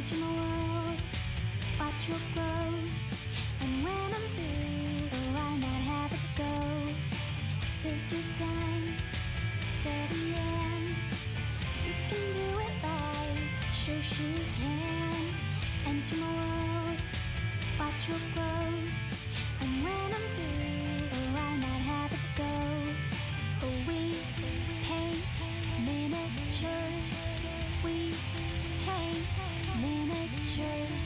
enter my world, watch your clothes. And when I'm through, why not have a go? Take your time, steady and you can do it right. Shoshie can enter my world, watch your clothes. And when I'm through, why not have a go? We paint miniatures. We paint miniatures.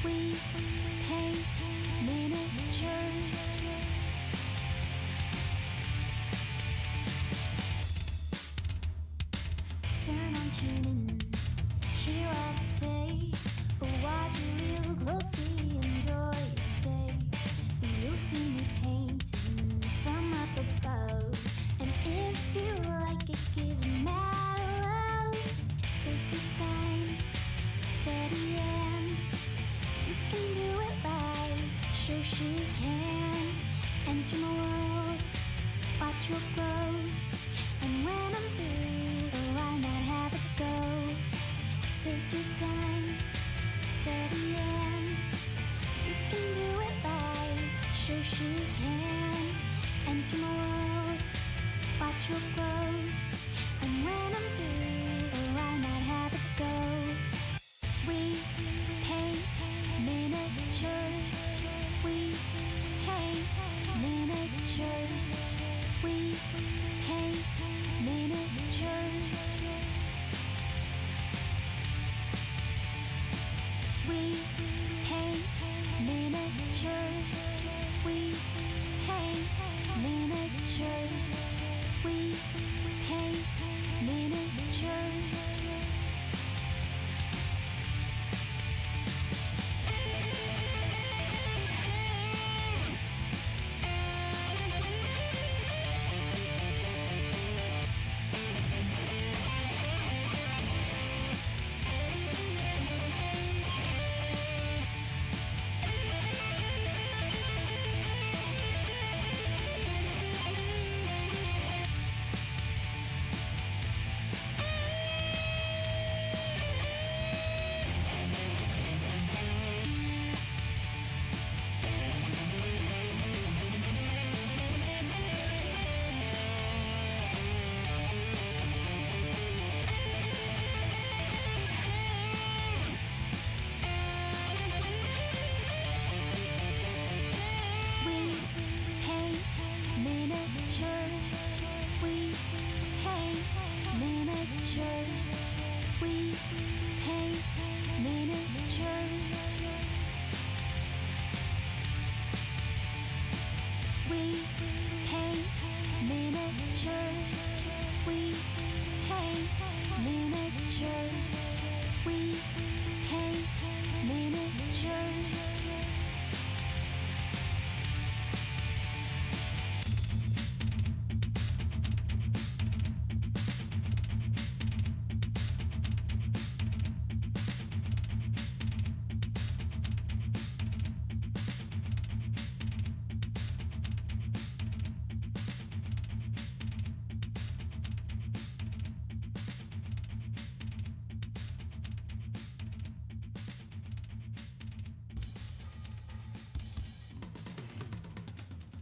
We paint miniatures. Turn on tuning, hear all I say, but watch it real closely, enjoy your stay. You'll see me painting from up above, and if you like it, give it mad love. Take your time, steady and you can do it right. Shoshie can enter my world, watch your clothes. And when I'm through, why not have a go? Take your time, steady and you can do it right. Shoshie can enter my world, watch your clothes. And when I'm through, why not have a go? We paint miniatures. We paint miniatures. We paint miniatures. We paint miniatures. We paint miniatures. We paint miniatures.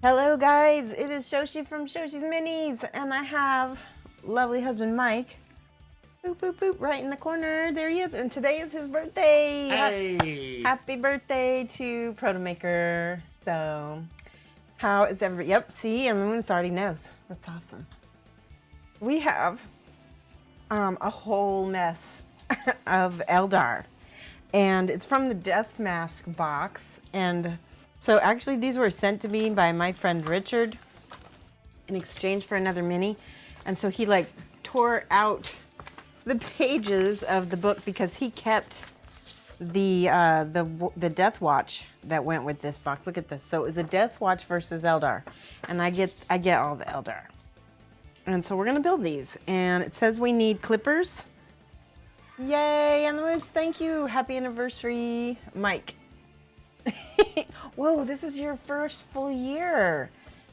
Hello guys, it is Shoshie from Shoshie's Minis, and I have lovely husband Mike, boop boop boop, right in the corner. There he is, and today is his birthday. Hey! Happy birthday to Protomaker. So, how is everybody? Yep, see, and Moon's already knows. That's awesome. We have a whole mess of Eldar, and it's from the Death Mask box, and so actually these were sent to me by my friend Richard in exchange for another mini. And so he like tore out the pages of the book because he kept the Death Watch that went with this box. Look at this. So it was a Death Watch versus Eldar. And I get all the Eldar. And so we're gonna build these. And it says we need clippers. Yay, and Lewis, thank you. Happy anniversary, Mike. Whoa, this is your first full year.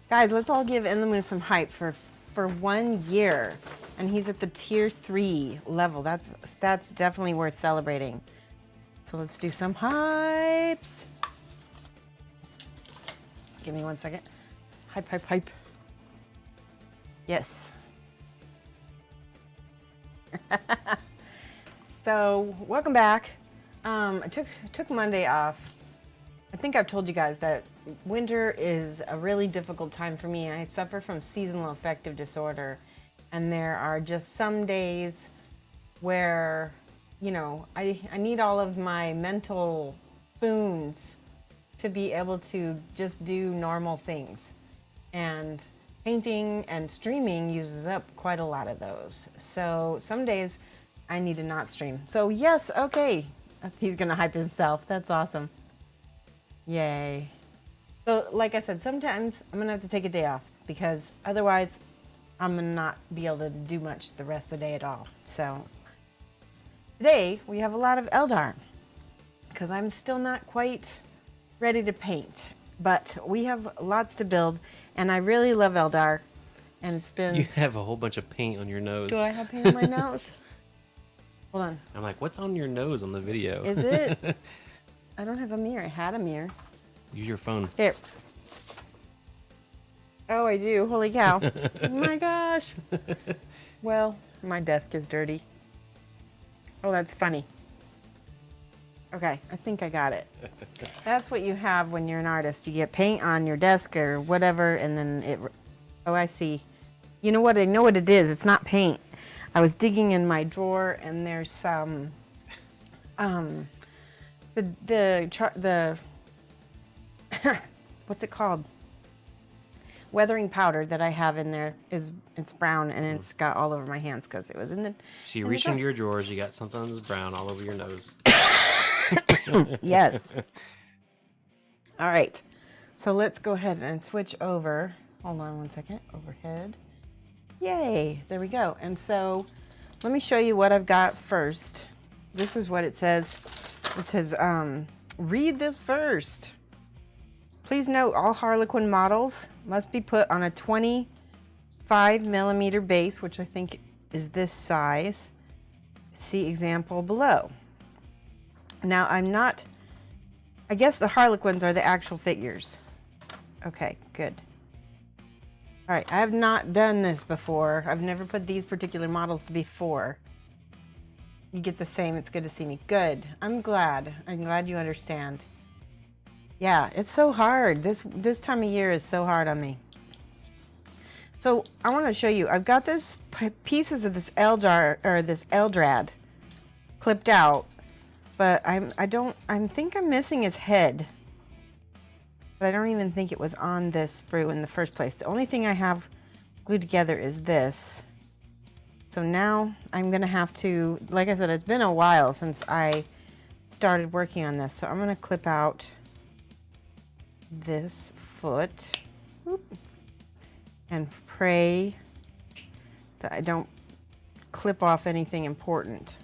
Guys, let's all give Enlamu some hype for 1 year. And he's at the tier 3 level. That's definitely worth celebrating. So let's do some hypes. Give me 1 second. Hype, hype, hype. Yes. So welcome back. I took Monday off. I think I've told you guys that winter is a really difficult time for me. I suffer from seasonal affective disorder, and there are just some days where, you know, I need all of my mental spoons to be able to just do normal things. And painting and streaming uses up quite a lot of those. So some days I need to not stream. So yes, okay. He's gonna hype himself. That's awesome. Yay. So like I said, sometimes I'm gonna have to take a day off because otherwise I'm gonna not be able to do much the rest of the day at all. So today we have a lot of Eldar because I'm still not quite ready to paint, but we have lots to build, and I really love Eldar. And it's been. You have a whole bunch of paint on your nose. Do I have paint on my nose? Hold on. I'm like, what's on your nose on the video? Is it? I don't have a mirror. I had a mirror. Use your phone. Here. Oh, I do. Holy cow. Oh my gosh. Well, my desk is dirty. Oh, that's funny. Okay, I think I got it. That's what you have when you're an artist. You get paint on your desk or whatever, and then it... Oh, I see. You know what? I know what it is. It's not paint. I was digging in my drawer, and there's some... the what's it called? Weathering powder that I have in there it's brown, and it's got all over my hands because it was in the... So you reach into your drawers, you got something that's brown all over your nose. Yes. All right. So let's go ahead and switch over. Hold on 1 second. Overhead. Yay. There we go. And so let me show you what I've got first. This is what it says. It says, read this first. Please note all Harlequin models must be put on a 25mm base, which I think is this size. See example below. Now, I guess the Harlequins are the actual figures. Okay, good. All right, I have not done this before. I've never put these particular models before. You get the same, it's good to see me. Good, I'm glad you understand. Yeah, it's so hard. This time of year is so hard on me. So I want to show you, I've got this pieces of this Eldar, or this Eldrad clipped out. But I think I'm missing his head. But I don't even think it was on this sprue in the first place. The only thing I have glued together is this. So now I'm gonna have to, like I said, it's been a while since I started working on this. So I'm gonna clip out this foot. Whoop, and pray that I don't clip off anything important.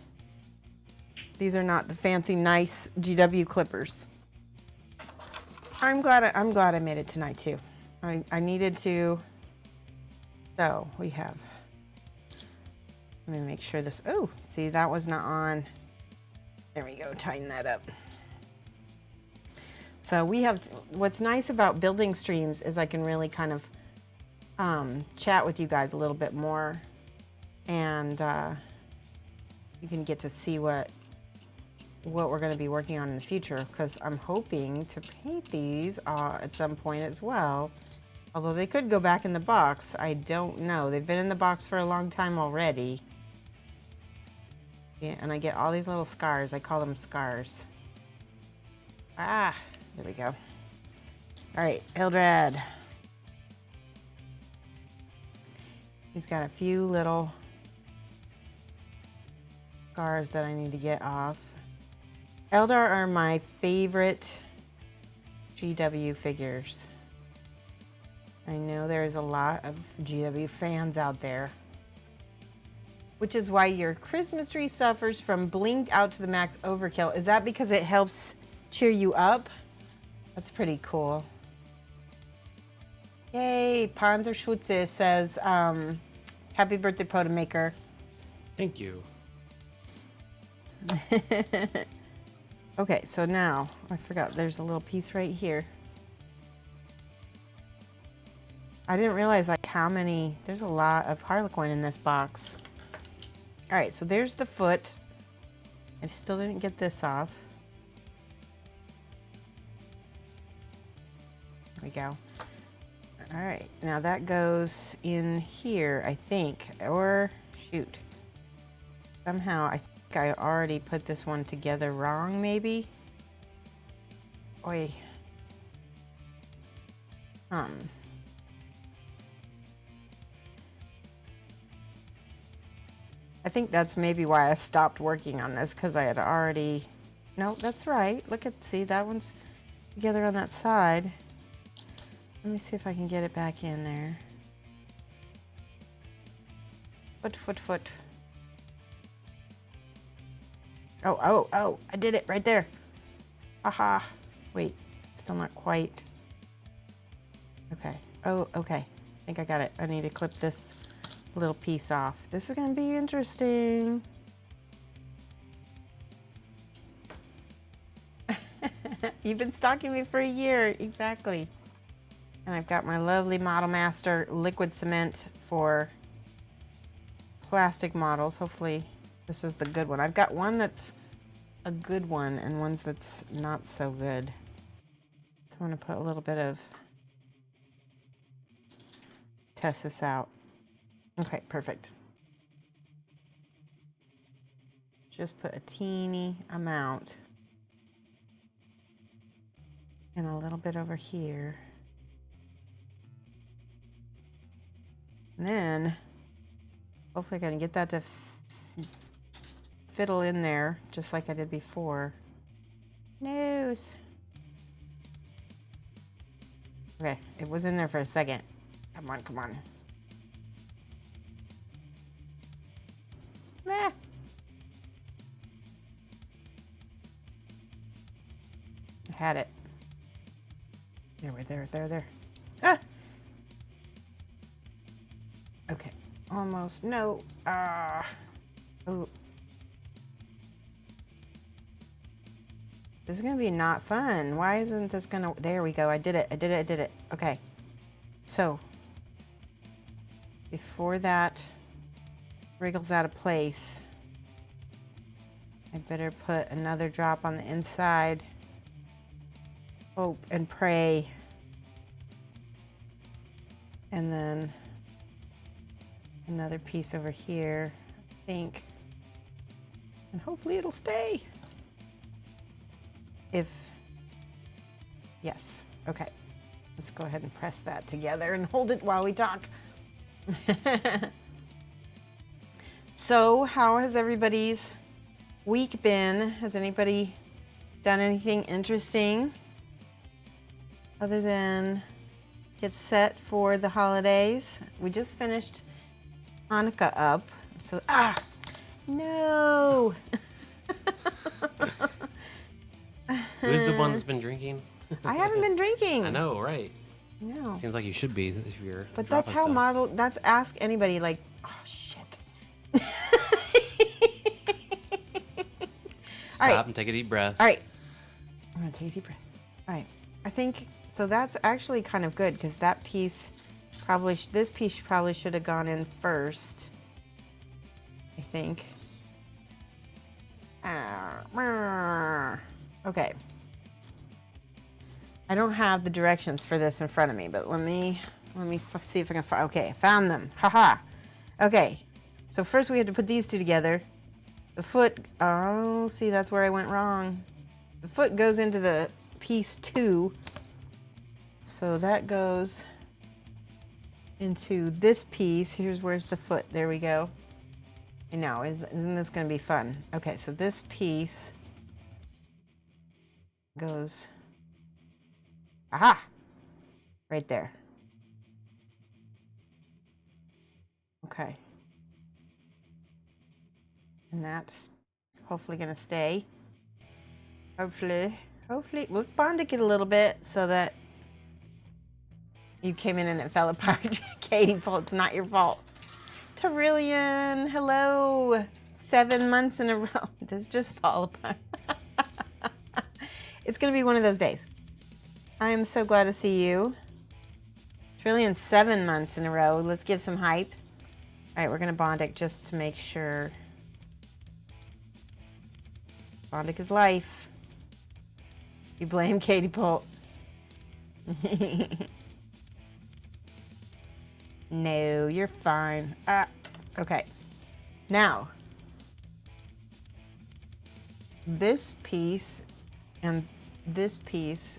These are not the fancy, nice GW clippers. I'm glad I made it tonight too. I needed to. So we have. Let me make sure this. Oh, see, that was not on. There we go. Tighten that up. So we have. What's nice about building streams is I can really kind of chat with you guys a little bit more, and you can get to see what we're going to be working on in the future, because I'm hoping to paint these at some point as well. Although they could go back in the box, I don't know. They've been in the box for a long time already. Yeah, and I get all these little scars. I call them scars. Ah, there we go. All right, Eldrad. He's got a few little scars that I need to get off. Eldar are my favorite GW figures. I know there's a lot of GW fans out there. Which is why your Christmas tree suffers from blinked out to the max overkill. Is that because it helps cheer you up? That's pretty cool. Yay, Panzerschütze says, happy birthday, Protomaker. Thank you. Okay, so now, I forgot there's a little piece right here. I didn't realize like how many, there's a lot of Harlequin in this box. All right, so there's the foot. I still didn't get this off. There we go. All right, now that goes in here, I think, or shoot. Somehow, I think I already put this one together wrong, maybe? Oi. I think that's maybe why I stopped working on this, because I had already... No, that's right. Look at, see, that one's together on that side. Let me see if I can get it back in there. Foot. Oh, I did it right there. Aha. Wait, still not quite. Okay. Oh, okay. I think I got it. I need to clip this little piece off. This is going to be interesting. You've been stalking me for a year. Exactly. And I've got my lovely Model Master liquid cement for plastic models. Hopefully this is the good one. I've got one that's a good one and ones that's not so good. So I'm going to put a little bit of, test this out. Okay, perfect. Just put a teeny amount and a little bit over here. And then hopefully I can get that to fiddle in there just like I did before. Nose. Okay, it was in there for a second. Come on. Ah. I had it. There. Ah! Okay, almost. No. Oh. This is gonna be not fun. Why isn't this gonna, there we go. I did it. Okay. So, before that wriggles out of place, I better put another drop on the inside. Hope and pray. And then another piece over here, I think. And hopefully it'll stay. Yes, okay. Let's go ahead and press that together and hold it while we talk. So, how has everybody's week been? Has anybody done anything interesting other than get set for the holidays? We just finished Hanukkah up, so no. Who's the one that's been drinking? I haven't been drinking. I know, right? No. Seems like you should be if you're. But that's how model. That's ask anybody. Like, oh shit. Stop and take a deep breath. All right. I'm gonna take a deep breath. All right. I think so. That's actually kind of good because that piece probably this piece probably should have gone in first. I think. Okay. I don't have the directions for this in front of me, but let me see if I can find. Okay, I found them. Haha. Okay. So first we had to put these two together. The foot. Oh, see, that's where I went wrong. The foot goes into the piece 2. So that goes into this piece. Where's the foot? There we go. I know, isn't this going to be fun? Okay, so this piece goes, aha, right there. Okay. And that's hopefully going to stay. Hopefully, let's bond it a little bit so that you came in and it fell apart. Katie, it's not your fault. Terillion, hello. 7 months in a row. This just fall apart. It's going to be one of those days. I am so glad to see you. Trillion 7 months in a row. Let's give some hype. All right, we're going to Bondic just to make sure. Bondic is life. You blame Katie Bolt. No, you're fine. Okay. Now, this piece and this piece,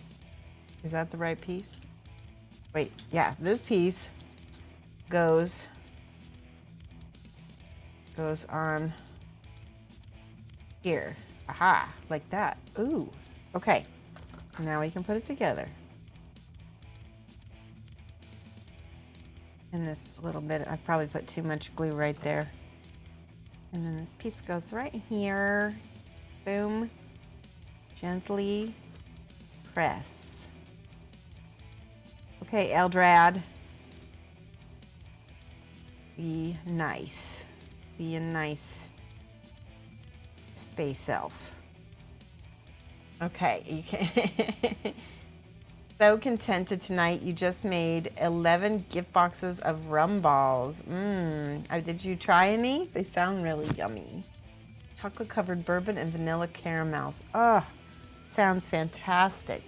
is that the right piece? Wait, yeah, this piece goes on here. Aha, like that. Ooh, okay. Now we can put it together. And this little bit, I probably put too much glue right there. And then this piece goes right here. Boom. Gently press. Okay, Eldrad. Be nice. Be a nice space elf. Okay, you can. So contented tonight. You just made 11 gift boxes of rum balls. Did you try any? They sound really yummy. Chocolate covered bourbon and vanilla caramels. Oh, sounds fantastic.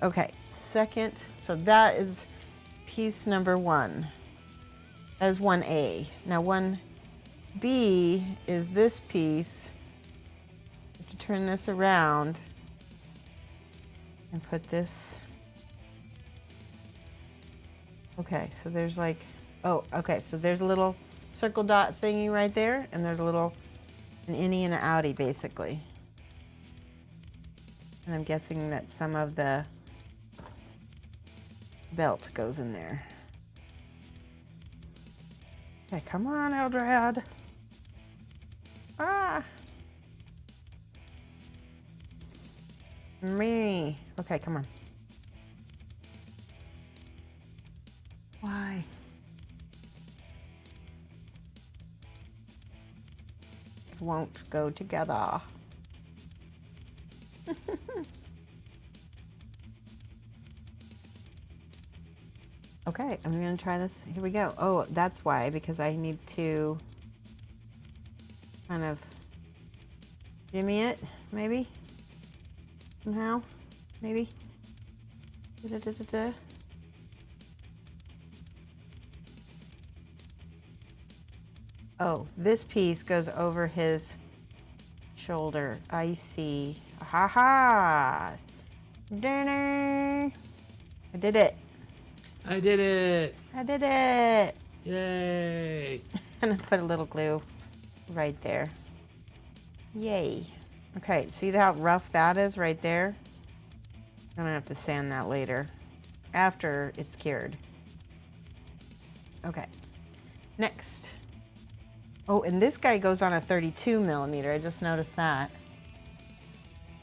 Okay, second. So that is piece number 1. That is 1A. Now 1B is this piece. You have to turn this around and put this. Okay, so there's like, oh, okay, so there's a little circle dot thingy right there, and there's a little, an innie and an outie basically. And I'm guessing that some of the belt goes in there. Okay, come on, Eldrad. Me. Okay, come on. Why? It won't go together. Okay, I'm gonna try this. Here we go. Oh, that's why, because I need to kind of jimmy it, maybe? Somehow, maybe. Oh, this piece goes over his shoulder. I see. Ha ha! Dinner! I did it. I did it! I did it! Yay! I'm gonna put a little glue right there. Yay. Okay, see how rough that is right there? I'm gonna have to sand that later, after it's cured. Okay, next. Oh, and this guy goes on a 32 millimeter. I just noticed that.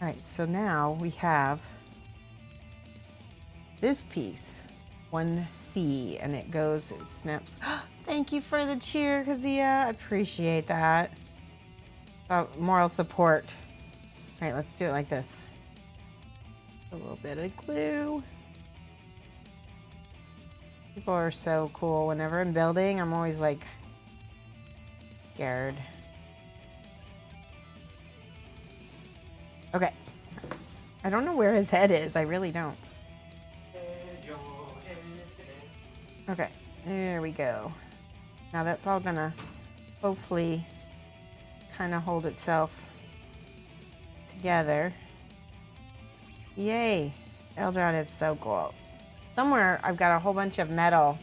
All right, so now we have this piece, 1C, and it goes, it snaps. Thank you for the cheer, Kazia. I appreciate that. Moral support. All right, let's do it like this. A little bit of glue. People are so cool. Whenever I'm building, I'm always like scared. Okay. I don't know where his head is. I really don't. Okay, there we go. Now that's all gonna hopefully kind of hold itself together. Yay! Eldrad is so cool. Somewhere I've got a whole bunch of metal.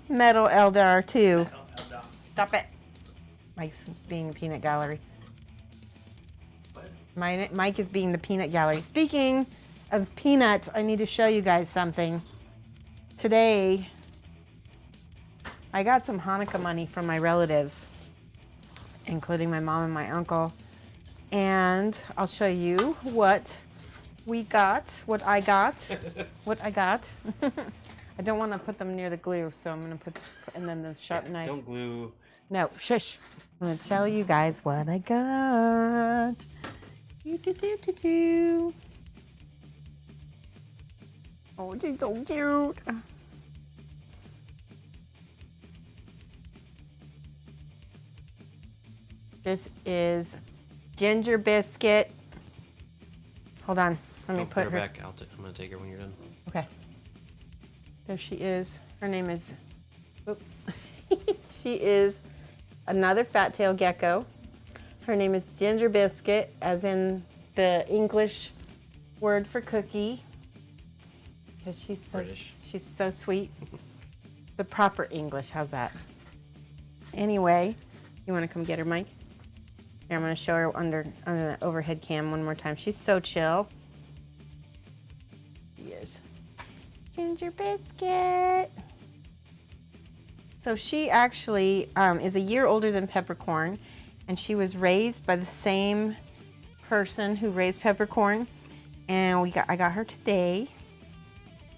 Metal Eldar too. Stop it. Mike's being the peanut gallery. Mike is being the peanut gallery. Speaking of peanuts, I need to show you guys something. Today, I got some Hanukkah money from my relatives, including my mom and my uncle. And I'll show you what we got, what I got, what I got. I don't want to put them near the glue, so I'm going to put, and then the sharp knife. Don't glue. No, shush. gonna tell you guys what I got. Do. Oh, she's so cute. This is Ginger Biscuit. Hold on. Let me put her back. I'm gonna take her when you're done. Okay. There she is. Her name is. Oop. She is another fat tail gecko. Her name is Ginger Biscuit, as in the English word for cookie. Because she's so sweet. The proper English. How's that? Anyway, you want to come get her, Mike? Here, I'm going to show her under the overhead cam one more time. She's so chill. She is. Ginger Biscuit. So she actually is a year older than Peppercorn, and she was raised by the same person who raised Peppercorn, and I got her today,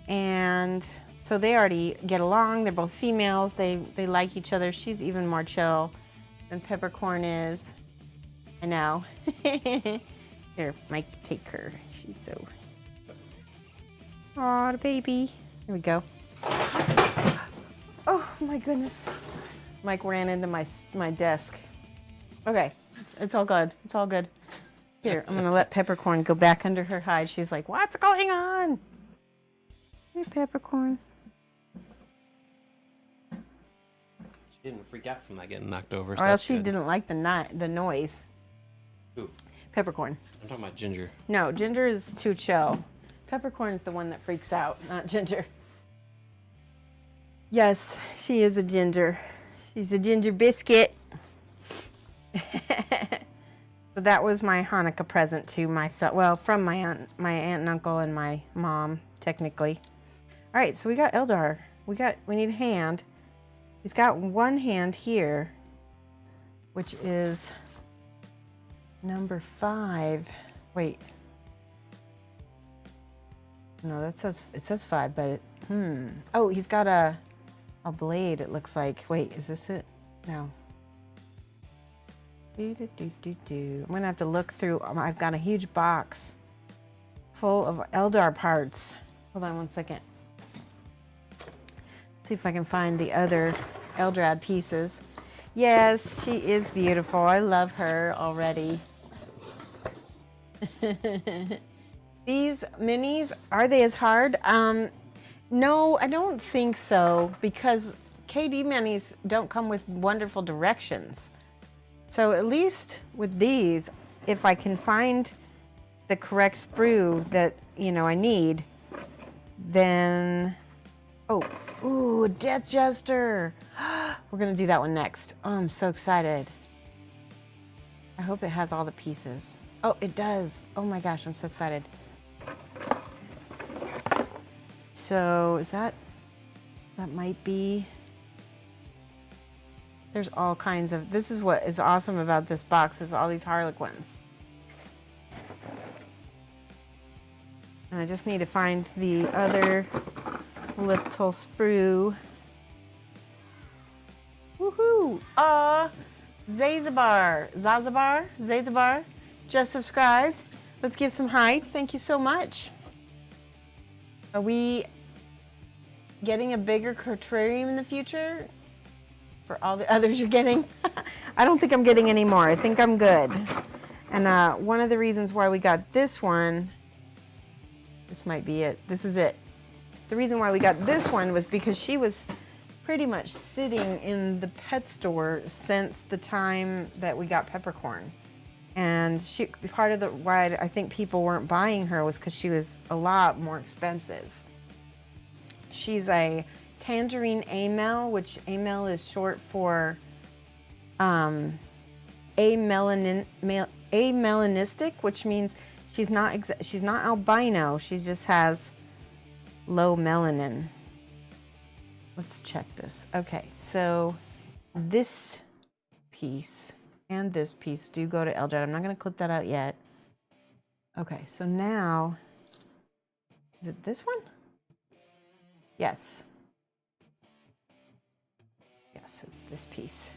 and so they already get along. They're both females. They like each other. She's even more chill than Peppercorn is. I know. Here, Mike, take her. She's so. Aw, the baby. Here we go. Oh my goodness. Mike ran into my desk. Okay, it's all good. It's all good. Here, I'm gonna let Peppercorn go back under her hide. She's like, what's going on? Hey, Peppercorn. She didn't freak out from that getting knocked over. Or else she didn't like the noise. Who? Peppercorn. I'm talking about Ginger. No, Ginger is too chill. Peppercorn's the one that freaks out, not Ginger. Yes, she is a ginger. She's a ginger biscuit. So that was my Hanukkah present to myself. Well, from my aunt and uncle and my mom, technically. All right, so we got Eldar. We need a hand. He's got one hand here, which is number 5. Wait. No, it says 5, but oh, he's got a blade, it looks like. Wait, is this it? No. I'm gonna have to look through. I've got a huge box full of Eldar parts. Hold on one second. See if I can find the other Eldrad pieces. Yes, she is beautiful. I love her already. These minis, are they as hard? No, I don't think so, because KD minis don't come with wonderful directions. So at least with these, if I can find the correct sprue that, I need, then, ooh, Death Jester. We're gonna do that one next. Oh, I'm so excited. I hope it has all the pieces. Oh, it does. Oh my gosh, I'm so excited. So that might be, there's all kinds of, this is what is awesome about this box, is all these Harlequins. And I just need to find the other little sprue. Woohoo! Zazabar, just subscribed. Let's give some hype. Thank you so much. Are we getting a bigger terrarium in the future for all the others you're getting? I don't think I'm getting any more. I think I'm good. And one of the reasons why we got this one, this might be it. This is it. The reason why we got this one was because she was pretty much sitting in the pet store since the time that we got Peppercorn. And part of why I think people weren't buying her was because she was a lot more expensive. She's a tangerine amel, which amel is short for amelanistic, which means she's not albino. She just has low melanin. Let's check this. Okay, so this piece and this piece do go to Eldred. I'm not going to clip that out yet. Okay, so now, is it this one? Yes. Yes, it's this piece.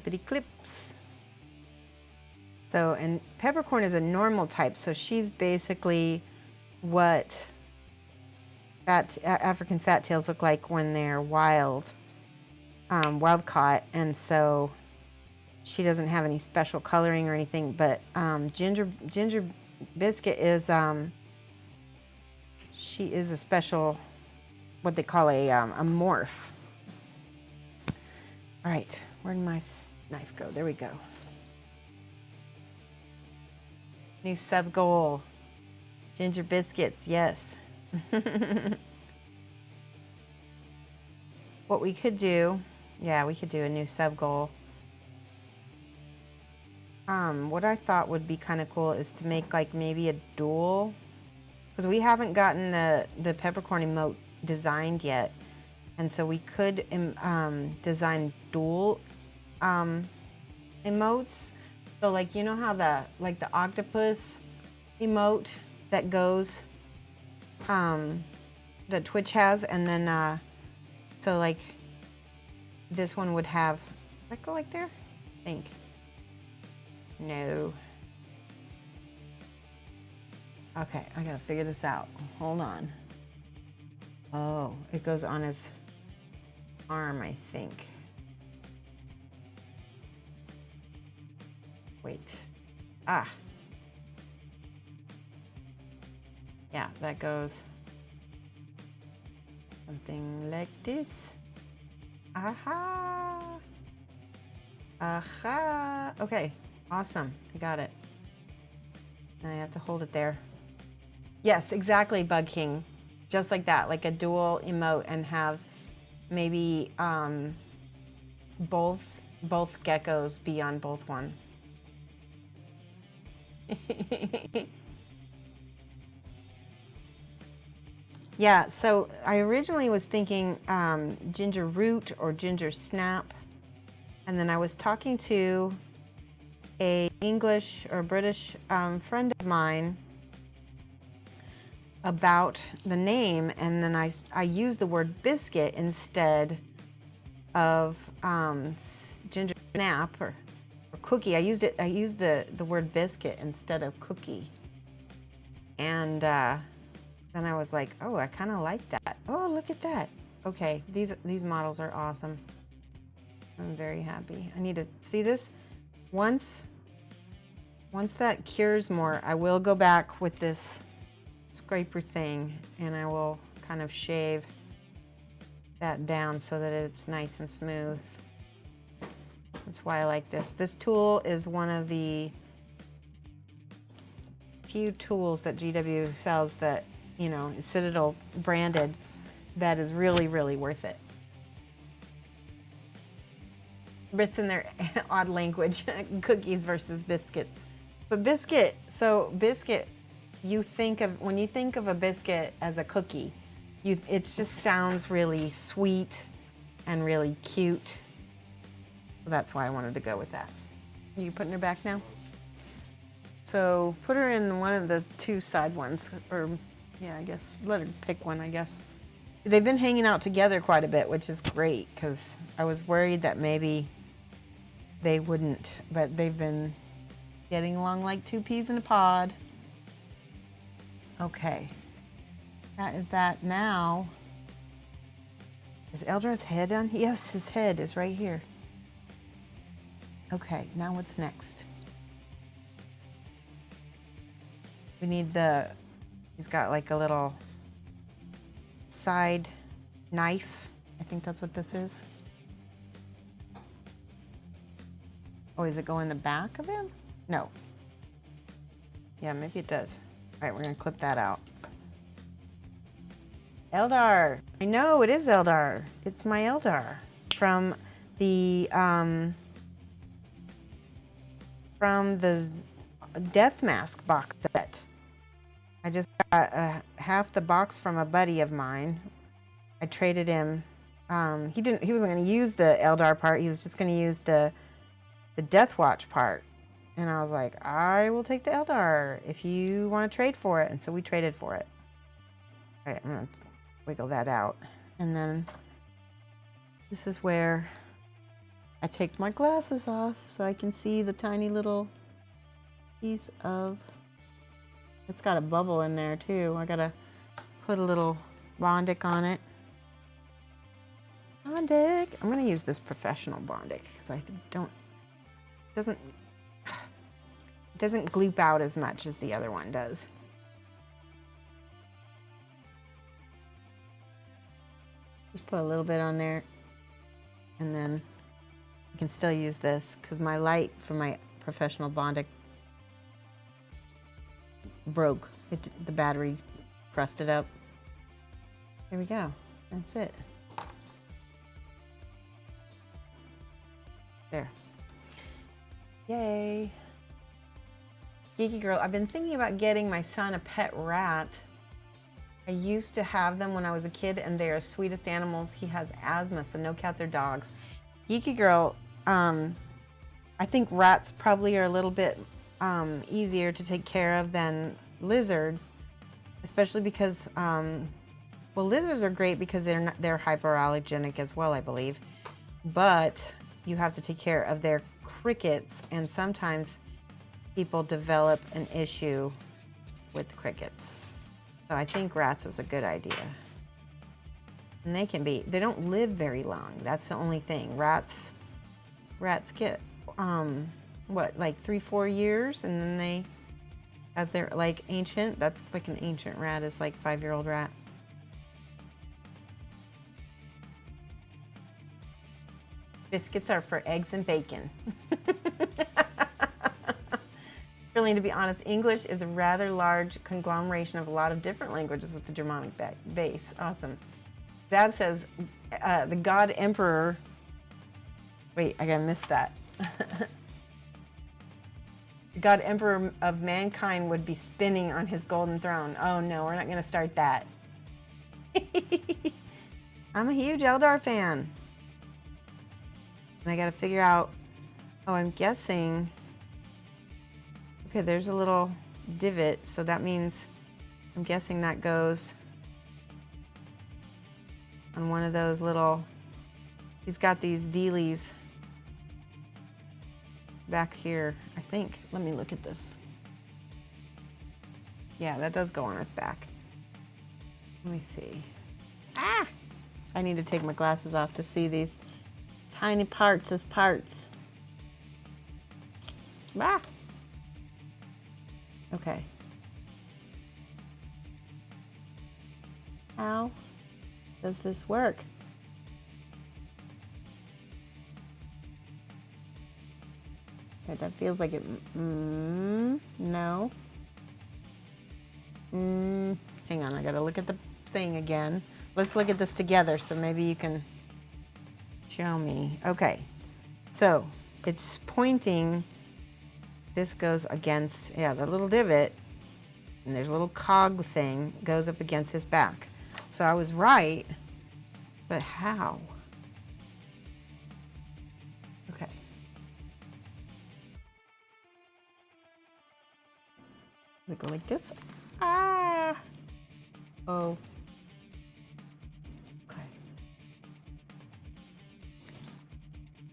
clippity clips. So, and peppercorn is a normal type, so she's basically what African fat tails look like when they're wild caught, and so she doesn't have any special coloring or anything. But Ginger Biscuit is she is a special, what they call a morph. All right, where'd my knife go? There we go. New sub goal. Ginger Biscuits, yes. What we could do, yeah, we could do a new sub goal. What I thought would be kind of cool is to make like maybe a dual, because we haven't gotten the peppercorn emote designed yet, and so we could design dual emotes. So like, you know how the octopus emote that goes that Twitch has, and then so like this one would have, does that go like there? I think. No. Okay, I gotta figure this out. Hold on. Oh, it goes on his arm, I think. Wait. Ah. Yeah, that goes something like this. Aha. Aha. Okay, awesome. I got it. Now I have to hold it there. Yes, exactly, Bug King. Just like that, like a dual emote, and have maybe both geckos be on both one. Yeah, so I originally was thinking ginger root or ginger snap, and then I was talking to a English or British friend of mine about the name, and then I used the word biscuit instead of ginger snap or cookie. I used the word biscuit instead of cookie, and then I was like, oh, I kind of like that. Oh, look at that. Okay, these models are awesome. I'm very happy. I need to see this. Once that cures more, I will go back with this scraper thing, and I will kind of shave that down so that it's nice and smooth. That's why I like this. This tool is one of the few tools that GW sells that, you know, is Citadel branded, that is really, really worth it. Brits in their odd language, cookies versus biscuits. But biscuit, when you think of a biscuit as a cookie, it just sounds really sweet and really cute. That's why I wanted to go with that. Are you putting her back now? So put her in one of the two side ones, or yeah, I guess let her pick one, I guess. They've been hanging out together quite a bit, which is great, because I was worried that maybe they wouldn't, but they've been getting along like two peas in a pod. Okay, that is that. Now, is Eldrad's head on? Yes, his head is right here. Okay, now what's next? We need he's got like a little side knife. I think that's what this is. Oh, does it go in the back of him? No. Yeah, maybe it does. All right, we're gonna clip that out. Eldar. I know, it is Eldar. It's my Eldar from the Death Mask box set. I just got half the box from a buddy of mine. I traded him. He wasn't going to use the Eldar part. He was just going to use the Death Watch part. And I was like, I will take the Eldar if you want to trade for it. And so we traded for it. All right, I'm going to wiggle that out. And then this is where I take my glasses off so I can see the tiny little piece of, it's got a bubble in there too. I gotta put a little Bondic on it. Bondic. I'm gonna use this professional Bondic because I don't, it doesn't gloop out as much as the other one does. Just put a little bit on there, and then I can still use this because my light for my professional Bondic broke. The battery crusted up. There we go. That's it. There. Yay. Geeky girl, I've been thinking about getting my son a pet rat. I used to have them when I was a kid, and they are sweetest animals. He has asthma, so no cats or dogs. Geeky girl, I think rats probably are a little bit easier to take care of than lizards, especially because, well, lizards are great because they're hyperallergenic as well, I believe. But you have to take care of their crickets, and sometimes people develop an issue with crickets. So I think rats is a good idea. And they don't live very long. That's the only thing. Rats get, what, like 3-4 years, and then they're like ancient. That's like an ancient rat is like 5-year-old rat. Biscuits are for eggs and bacon. Really, to be honest, English is a rather large conglomeration of a lot of different languages with the Germanic base. Awesome. Zab says, the God Emperor, wait, I gotta miss that. The God Emperor of mankind would be spinning on his golden throne. Oh no, we're not gonna start that. I'm a huge Eldar fan. And I gotta figure out, oh, I'm guessing, okay, there's a little divot, so that means, I'm guessing that goes on one of those little, he's got these dealies back here, I think. Let me look at this. Yeah, that does go on his back. Let me see. Ah! I need to take my glasses off to see these tiny parts as parts. Ah! Okay. How does this work? Okay, that feels like it. No. Hang on, I gotta look at the thing again. Let's look at this together so maybe you can show me. Okay, so it's pointing. This goes against, yeah, the little divot, and there's a little cog thing goes up against his back. So I was right, but how? Okay. Does it go like this? Ah! Oh. Okay.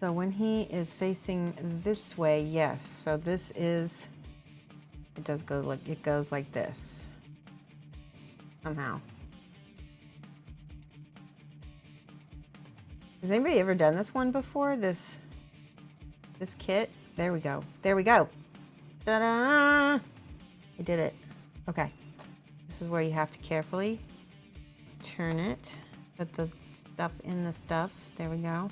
So when he is facing this way, yes. So this is, it does go like, it goes like this. Somehow. Has anybody ever done this one before? This kit? There we go. There we go. Ta-da! I did it. Okay. This is where you have to carefully turn it. Put the stuff in the stuff. There we go.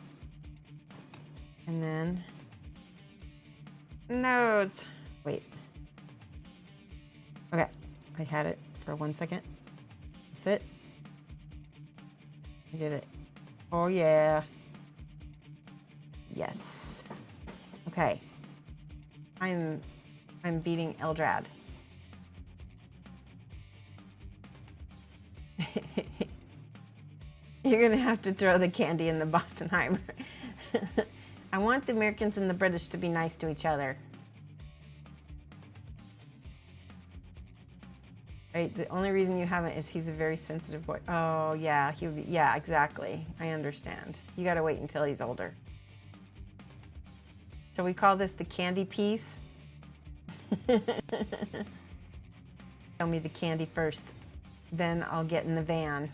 And then nose. Wait. Okay. I had it for 1 second. That's it. I did it. Oh yeah. Yes. Okay. I'm beating Eldrad. You're gonna have to throw the candy in the Bostonheimer. I want the Americans and the British to be nice to each other. Right? The only reason you haven't is he's a very sensitive boy. Oh yeah, he would be, yeah, exactly. I understand. You gotta wait until he's older. Shall we call this the candy piece? Show me the candy first, then I'll get in the van.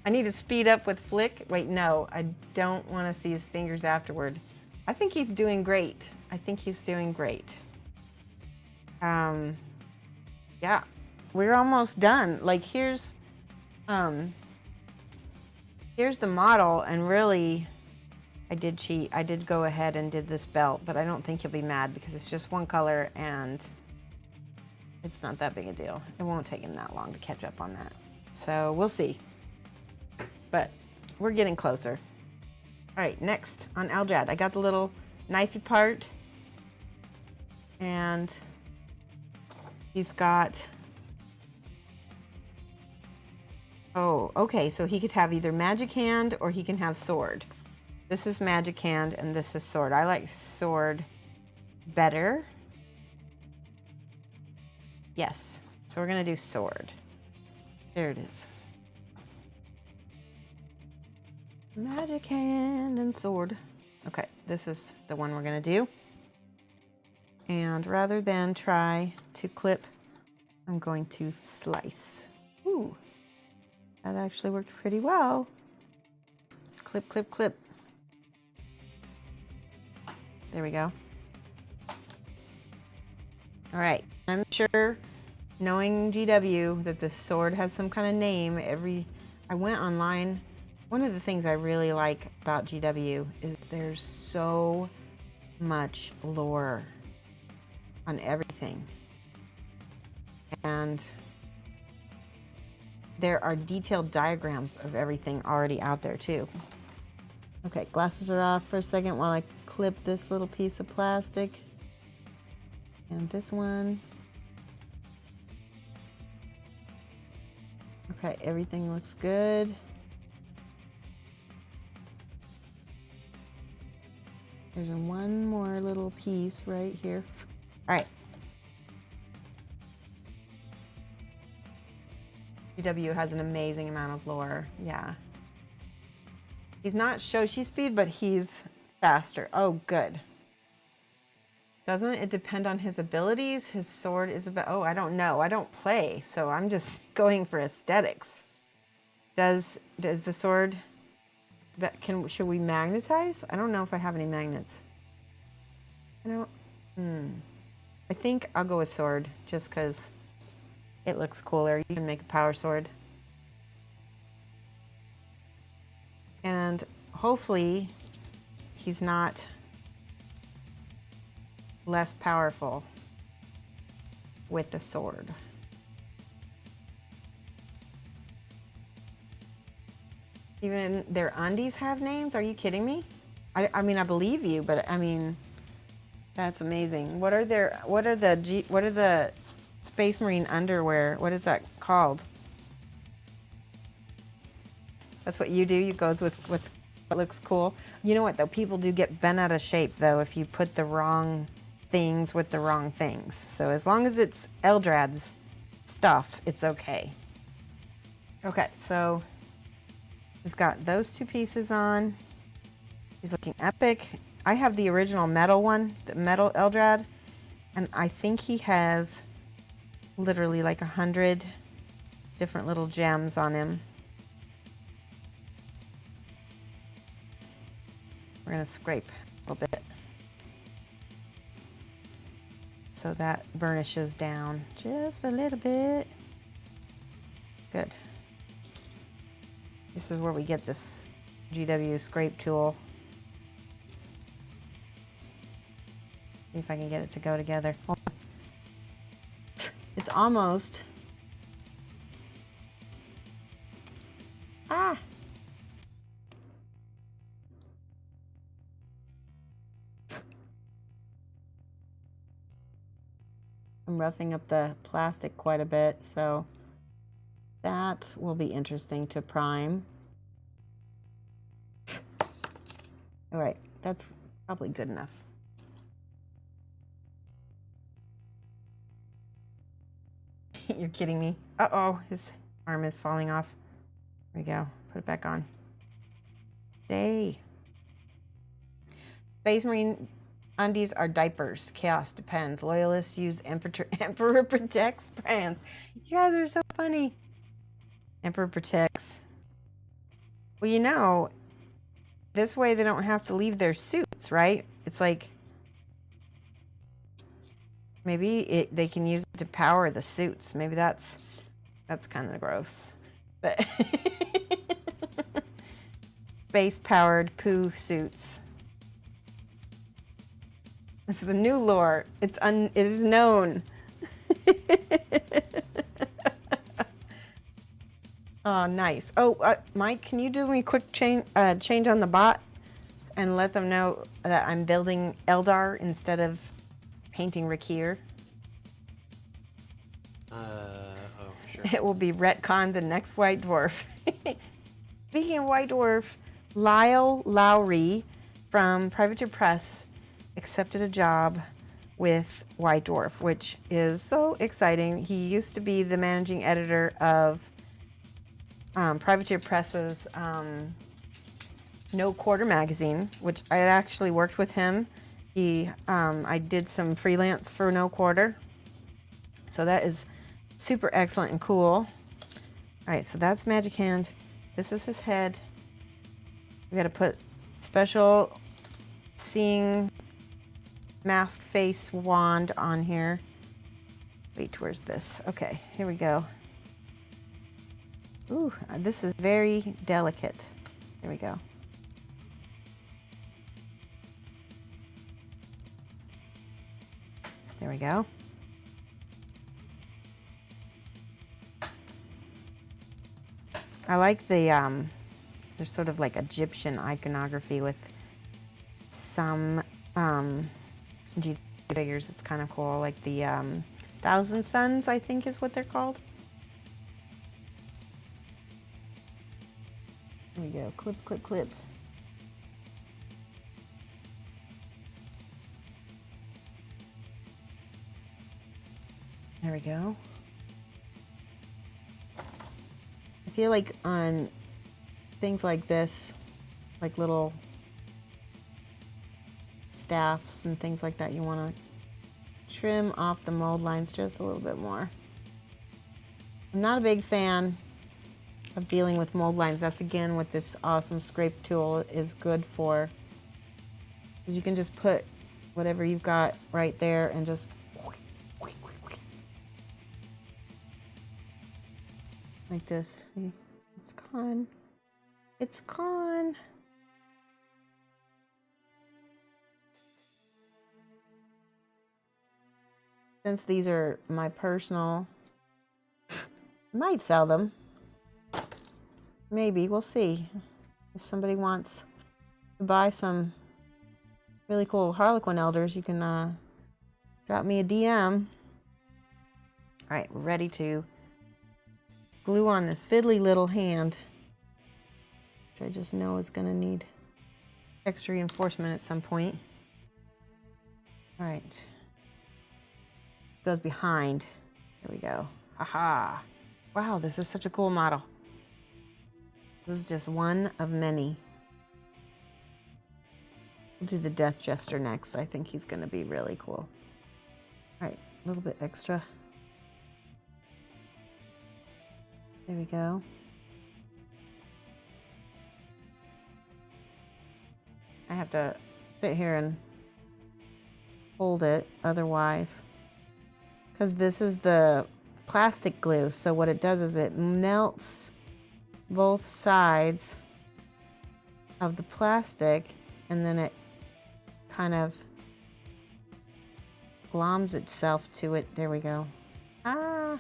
I need to speed up with Flick. Wait, no, I don't want to see his fingers afterward. I think he's doing great. I think he's doing great. Yeah, we're almost done. Like here's the model, and really, I did cheat. I did go ahead and did this belt, but I don't think he'll be mad because it's just one color and it's not that big a deal. It won't take him that long to catch up on that. So we'll see. But we're getting closer. All right, next on Eldrad, I got the little knifey part, and he's got, oh, okay, so he could have either magic hand or he can have sword. This is magic hand and this is sword. I like sword better. Yes, so we're gonna do sword. There it is. Magic hand and sword. Okay, this is the one we're gonna do. And rather than try to clip, I'm going to slice. Ooh, that actually worked pretty well. Clip, clip, clip. There we go. All right, I'm sure, knowing GW, that this sword has some kind of name. I went online. One of the things I really like about GW is there's so much lore on everything. And there are detailed diagrams of everything already out there too. Okay, glasses are off for a second while I clip this little piece of plastic. And this one. Okay, everything looks good. There's one more little piece right here. All right. GW has an amazing amount of lore. Yeah. He's not Shoshie speed, but he's faster. Oh, good. Doesn't it depend on his abilities? His sword is about, oh, I don't know. I don't play, so I'm just going for aesthetics. Does the sword, should we magnetize? I don't know if I have any magnets. I think I'll go with sword just because it looks cooler. You can make a power sword. And hopefully he's not less powerful with the sword. Even their undies have names? Are you kidding me? I mean, I believe you, but I mean, that's amazing. What are the Space Marine underwear? What is that called? That's what you do. You goes with what looks cool. You know what though? People do get bent out of shape though if you put the wrong things with the wrong things. So as long as it's Eldrad's stuff, it's okay. Okay, so we've got those two pieces on. He's looking epic. I have the original metal one, the metal Eldrad, and I think he has literally like 100 different little gems on him. We're gonna scrape a little bit so that burnishes down just a little bit. Good. This is where we get this GW scrape tool. See if I can get it to go together. It's almost. Ah! I'm roughing up the plastic quite a bit, so that will be interesting to prime. All right, that's probably good enough. You're kidding me. Uh-oh, his arm is falling off. There we go. Put it back on. Day. Space Marine undies are diapers. Chaos depends. Loyalists use Emperor Protects brands. You guys are so funny. Emperor Protects. Well, you know, this way they don't have to leave their suits, right? It's like maybe they can use it to power the suits. Maybe that's kind of gross. But space-powered poo suits. This is the new lore. It is known. Oh, nice. Oh, Mike, can you do me a quick change on the bot and let them know that I'm building Eldar instead of painting Rakkir? Oh, sure. It will be retconned the next White Dwarf. Speaking of White Dwarf, Lyle Lowry from Privateer Press accepted a job with White Dwarf, which is so exciting. He used to be the managing editor of Privateer Press's No Quarter magazine, which I had actually worked with him. I did some freelance for No Quarter. So that is super excellent and cool. All right, so that's Magic Hand. This is his head. We got to put special seeing mask face wand on here. Wait, where's this? Okay, here we go. Ooh, this is very delicate. There we go. There we go. I like the, there's sort of like Egyptian iconography with some G figures. It's kind of cool. Like the Thousand Suns, I think is what they're called. There we go. Clip, clip, clip. There we go. I feel like on things like this, like little staffs and things like that, you want to trim off the mold lines just a little bit more. I'm not a big fan of dealing with mold lines. That's again what this awesome scrape tool is good for. You can just put whatever you've got right there and just like this. See? It's gone. It's gone. Since these are my personal, I might sell them. Maybe, we'll see. If somebody wants to buy some really cool Harlequin Elders, you can drop me a DM. All right, we're ready to glue on this fiddly little hand, which I just know is gonna need extra reinforcement at some point. All right, goes behind. There we go. Haha. Wow, this is such a cool model. This is just one of many. We'll do the Death Jester next. I think he's gonna be really cool. All right, a little bit extra. There we go. I have to sit here and hold it otherwise, because this is the plastic glue. So what it does is it melts both sides of the plastic, and then it kind of gloms itself to it. There we go. Ah.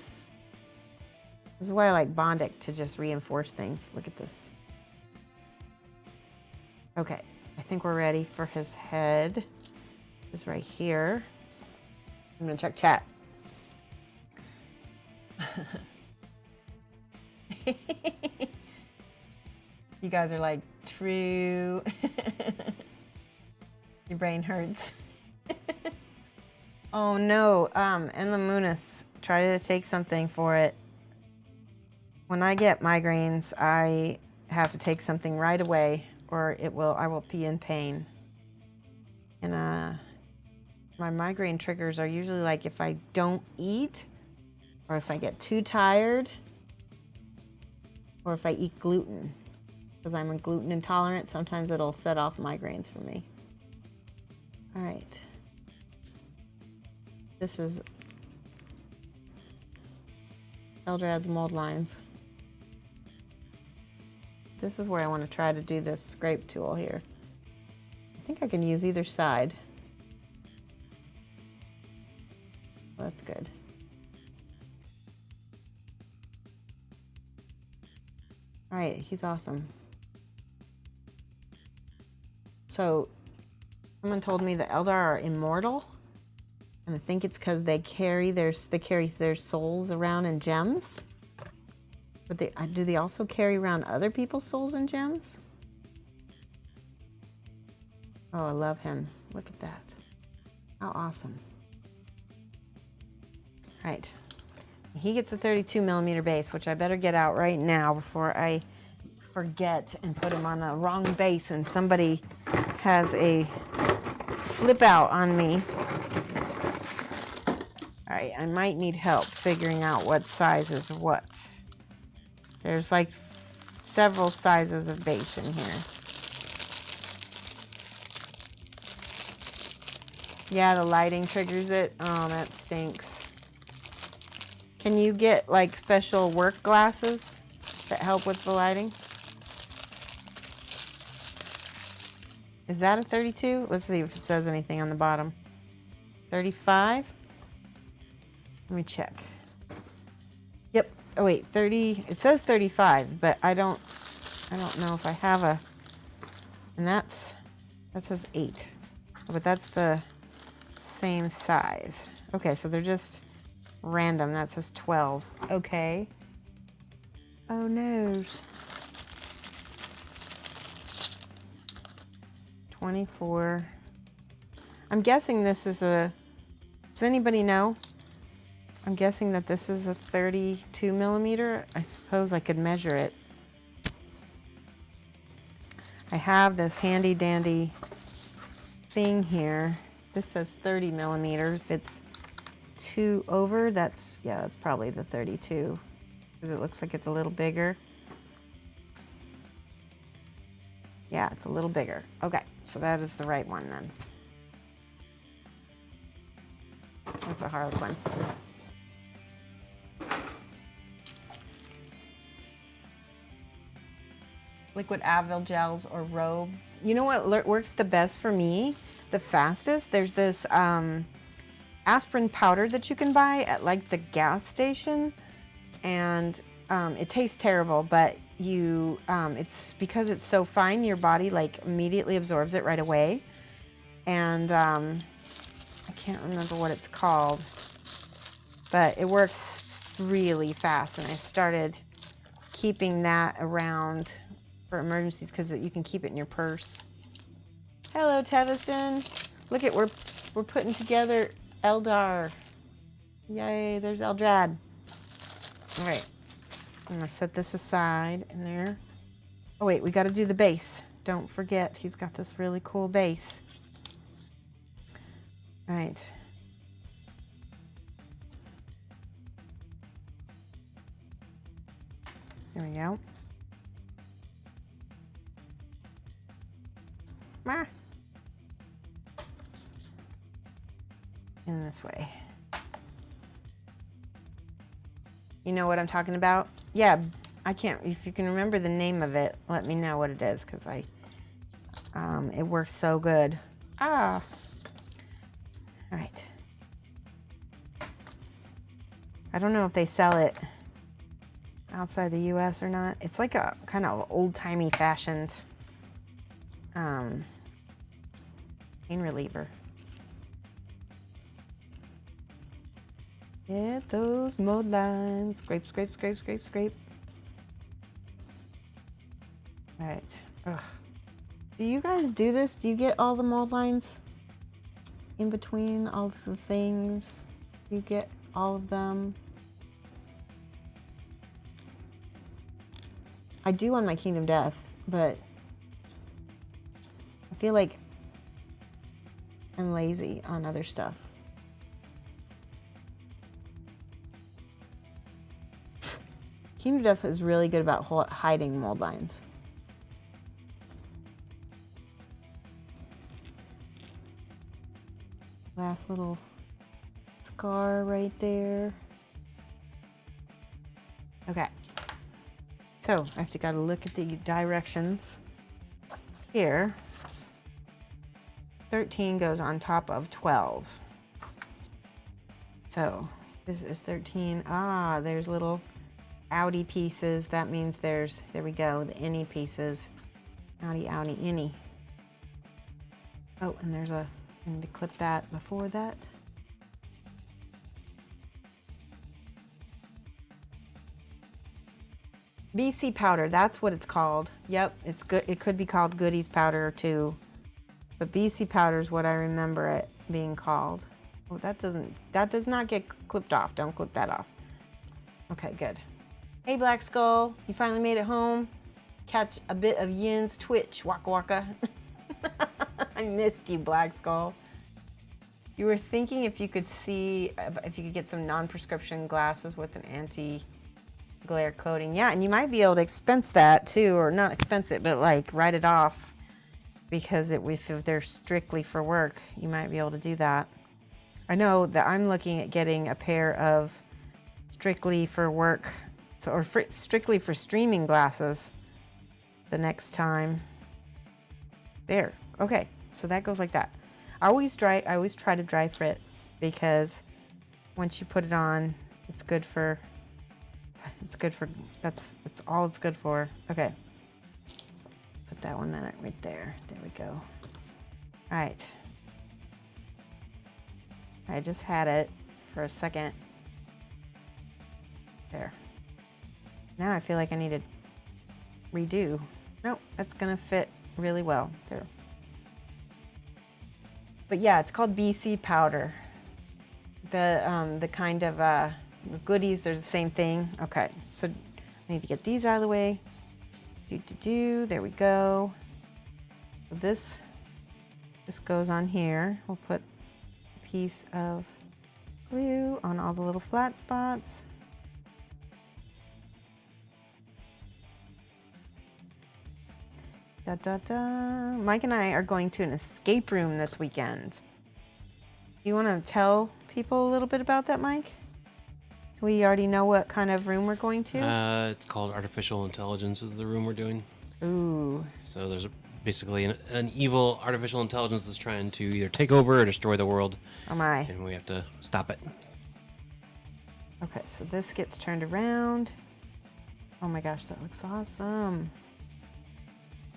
This is why I like Bondic, to just reinforce things. Look at this. Okay, I think we're ready for his head. It's right here. I'm gonna check chat. You guys are like, true. Your brain hurts. Oh no, Enlamunis, try to take something for it. When I get migraines, I have to take something right away. or I will be in pain. And my migraine triggers are usually like if I don't eat, or if I get too tired, or if I eat gluten. Because I'm a gluten intolerant, sometimes it'll set off migraines for me. All right. This is Eldrad's mold lines. This is where I want to try to do this scrape tool here. I think I can use either side. That's good. All right, he's awesome. So someone told me the Eldar are immortal, and I think it's because they carry their souls around in gems. But do they also carry around other people's souls and gems? Oh, I love him. Look at that. How awesome. All right. He gets a 32 millimeter base, which I better get out right now before I forget and put him on a wrong base and somebody has a flip out on me. All right, I might need help figuring out what size is what. There's like several sizes of base in here. Yeah, the lighting triggers it. Oh, that stinks. Can you get like special work glasses that help with the lighting? Is that a 32? Let's see if it says anything on the bottom. 35? Let me check. Yep. Oh wait, 30. It says 35, but I don't know if I have a. And that says 8. But that's the same size. Okay, so they're just random. That says 12. Okay. Oh no. 24. I'm guessing this is a. Does anybody know? I'm guessing that this is a 32 millimeter. I suppose I could measure it. I have this handy dandy thing here. This says 30 millimeter. If it's 2 over, that's probably the 32 because it looks like it's a little bigger. Yeah, it's a little bigger. Okay, so that is the right one then. That's a hard one. Liquid Advil gels or robe. You know what works the best for me, the fastest? There's this aspirin powder that you can buy at like the gas station, and it tastes terrible, but it's because it's so fine, your body like immediately absorbs it right away. And I can't remember what it's called, but it works really fast, and I started keeping that around for emergencies because you can keep it in your purse. Hello, Teviston. Look at we're putting together Eldar. Yay! There's Eldrad. All right, I'm gonna set this aside in there. Oh wait, we got to do the base. Don't forget, he's got this really cool base. All right. There we go. In this way. You know what I'm talking about? Yeah, I can't, if you can remember the name of it, let me know what it is, because it works so good. All right. I don't know if they sell it outside the US or not. It's like a kind of old-timey fashioned pain reliever. Get those mold lines. Scrape, scrape, scrape, scrape, scrape. All right. Ugh. Do you guys do this? Do you get all the mold lines in between all the things? Do you get all of them? I do on my Kingdom Death, but feel like I'm lazy on other stuff. Kingdom Death is really good about hiding mold lines. Last little scar right there. Okay. So I have to gotta look at the directions here. 13 goes on top of 12. So this is 13. Ah, there's little outie pieces. That means there's, there we go, the innie pieces. Outie, outie, innie. Oh, and there's a, I need to clip that before that. BC powder, that's what it's called. Yep, it's good. It could be called Goodies powder too. But BC powder is what I remember it being called. Oh, that does not get clipped off. Don't clip that off. Okay, good. Hey, Black Skull, you finally made it home. Catch a bit of Yin's Twitch, waka waka. I missed you, Black Skull. You were thinking if you could see, if you could get some non-prescription glasses with an anti-glare coating. Yeah, and you might be able to expense that too, or not expense it, but like write it off. Because if they're strictly for work, you might be able to do that. I know that I'm looking at getting a pair of strictly for work, or strictly for streaming glasses the next time. There, okay, so that goes like that. I always try to dry fit, because once you put it on, it's good for, that's all it's good for. Okay. Put that one right there. There we go. All right. I just had it for a second. There. Now I feel like I need to redo. Nope, that's gonna fit really well. There. But yeah, it's called BC powder. The kind of Goodies, they're the same thing. Okay, so I need to get these out of the way. There we go. So this goes on here. We'll put a piece of glue on all the little flat spots. Da, da, da. Mike and I are going to an escape room this weekend. You want to tell people a little bit about that, Mike? We already know what kind of room we're going to? It's called Artificial Intelligence is the room we're doing. Ooh. So there's basically an evil artificial intelligence that's trying to either take over or destroy the world. Oh my. And we have to stop it. Okay, so this gets turned around. Oh my gosh, that looks awesome.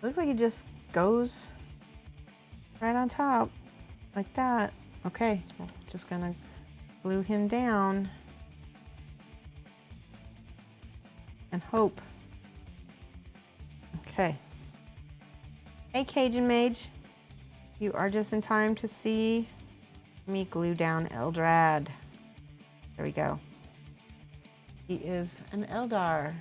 Looks like it just goes right on top, like that. Okay, just gonna glue him down. And hope. Okay. Hey, Cajun Mage. You are just in time to see me glue down Eldrad. There we go. He is an Eldar.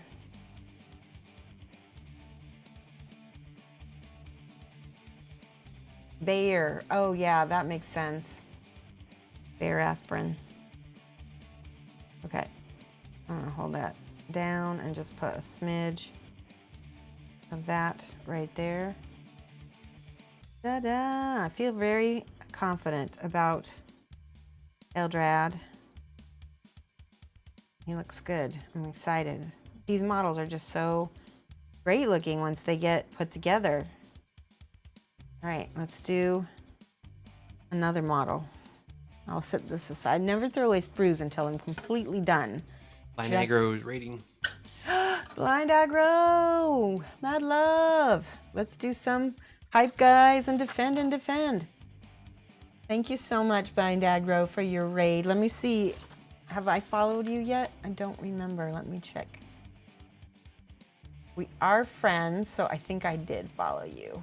Bayer. Oh yeah, that makes sense. Bayer aspirin. Okay. I'm gonna hold that down and just put a smidge of that right there. Ta-da! I feel very confident about Eldrad. He looks good. I'm excited. These models are just so great looking once they get put together. All right, let's do another model. I'll set this aside. Never throw away sprues until I'm completely done. Blind Aggro's rating. Blind Aggro! Mad love! Let's do some hype, guys, and defend and defend. Thank you so much, Blind Aggro, for your raid. Let me see. Have I followed you yet? I don't remember. Let me check. We are friends, so I think I did follow you.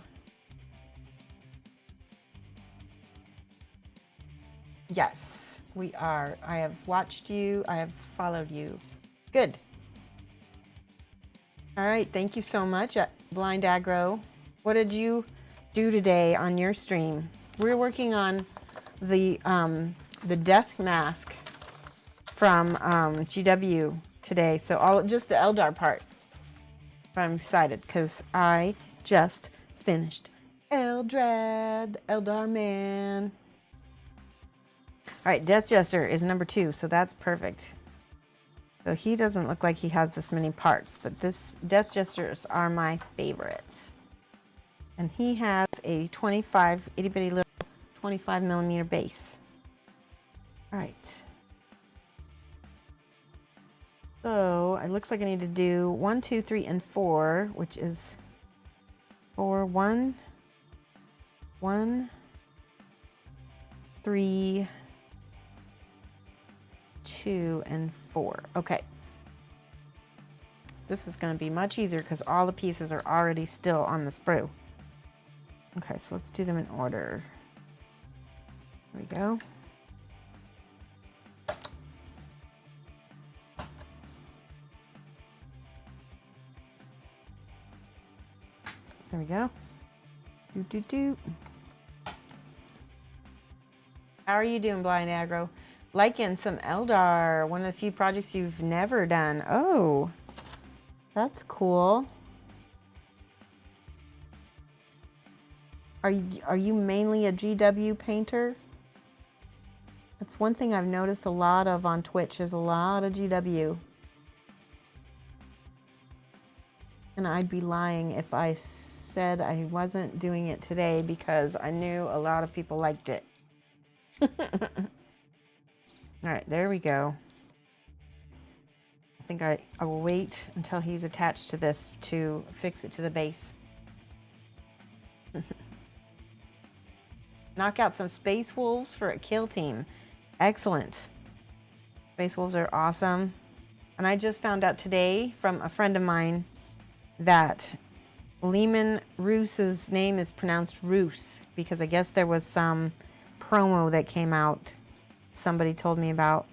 Yes, we are. I have watched you. I have followed you. Good. All right. Thank you so much, Blind Aggro. What did you do today on your stream. We're working on the death mask from GW today. So just the Eldar part. But I'm excited because I just finished Eldrad, the Eldar man. All right, Death Jester is number 2, so that's perfect. So he doesn't look like he has this many parts, but this Death Jesters are my favorites. And he has a 25, itty bitty little 25 millimeter base. All right. So it looks like I need to do 1, 2, 3, and 4, which is 4, 1, 1, 3, 2, and 4. Okay. This is going to be much easier because all the pieces are already still on the sprue. Okay, so let's do them in order. There we go. There we go. Do. How are you doing, Blind Aggro? Liking some Eldar, one of the few projects you've never done. Oh, that's cool. Are you mainly a GW painter? That's one thing I've noticed a lot of on Twitch is a lot of GW. And I'd be lying if I said I wasn't doing it today because I knew a lot of people liked it. All right, there we go. I think I will wait until he's attached to this to fix it to the base. Knock out some Space Wolves for a kill team. Excellent. Space Wolves are awesome. And I just found out today from a friend of mine that Lehman Roos's name is pronounced Roos because I guess there was some promo that came out somebody told me about.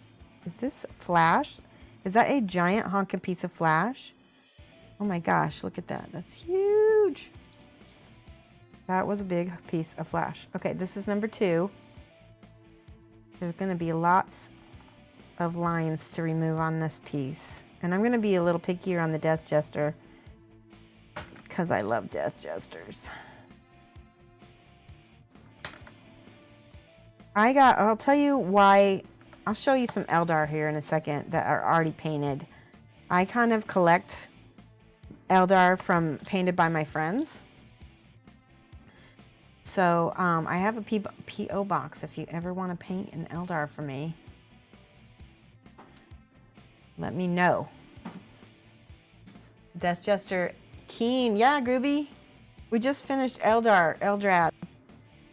Is this flash? Is that a giant honking piece of flash? Oh my gosh, look at that. That's huge. That was a big piece of flash. Okay, this is number 2. There's going to be lots of lines to remove on this piece. And I'm going to be a little pickier on the Death Jester because I love Death Jesters. I'll tell you why. I'll show you some Eldar here in a second that are already painted. I kind of collect Eldar from painted by my friends. So I have a P.O. box if you ever want to paint an Eldar for me. Let me know. Death Jester Keen. Yeah, Grooby. We just finished Eldrad.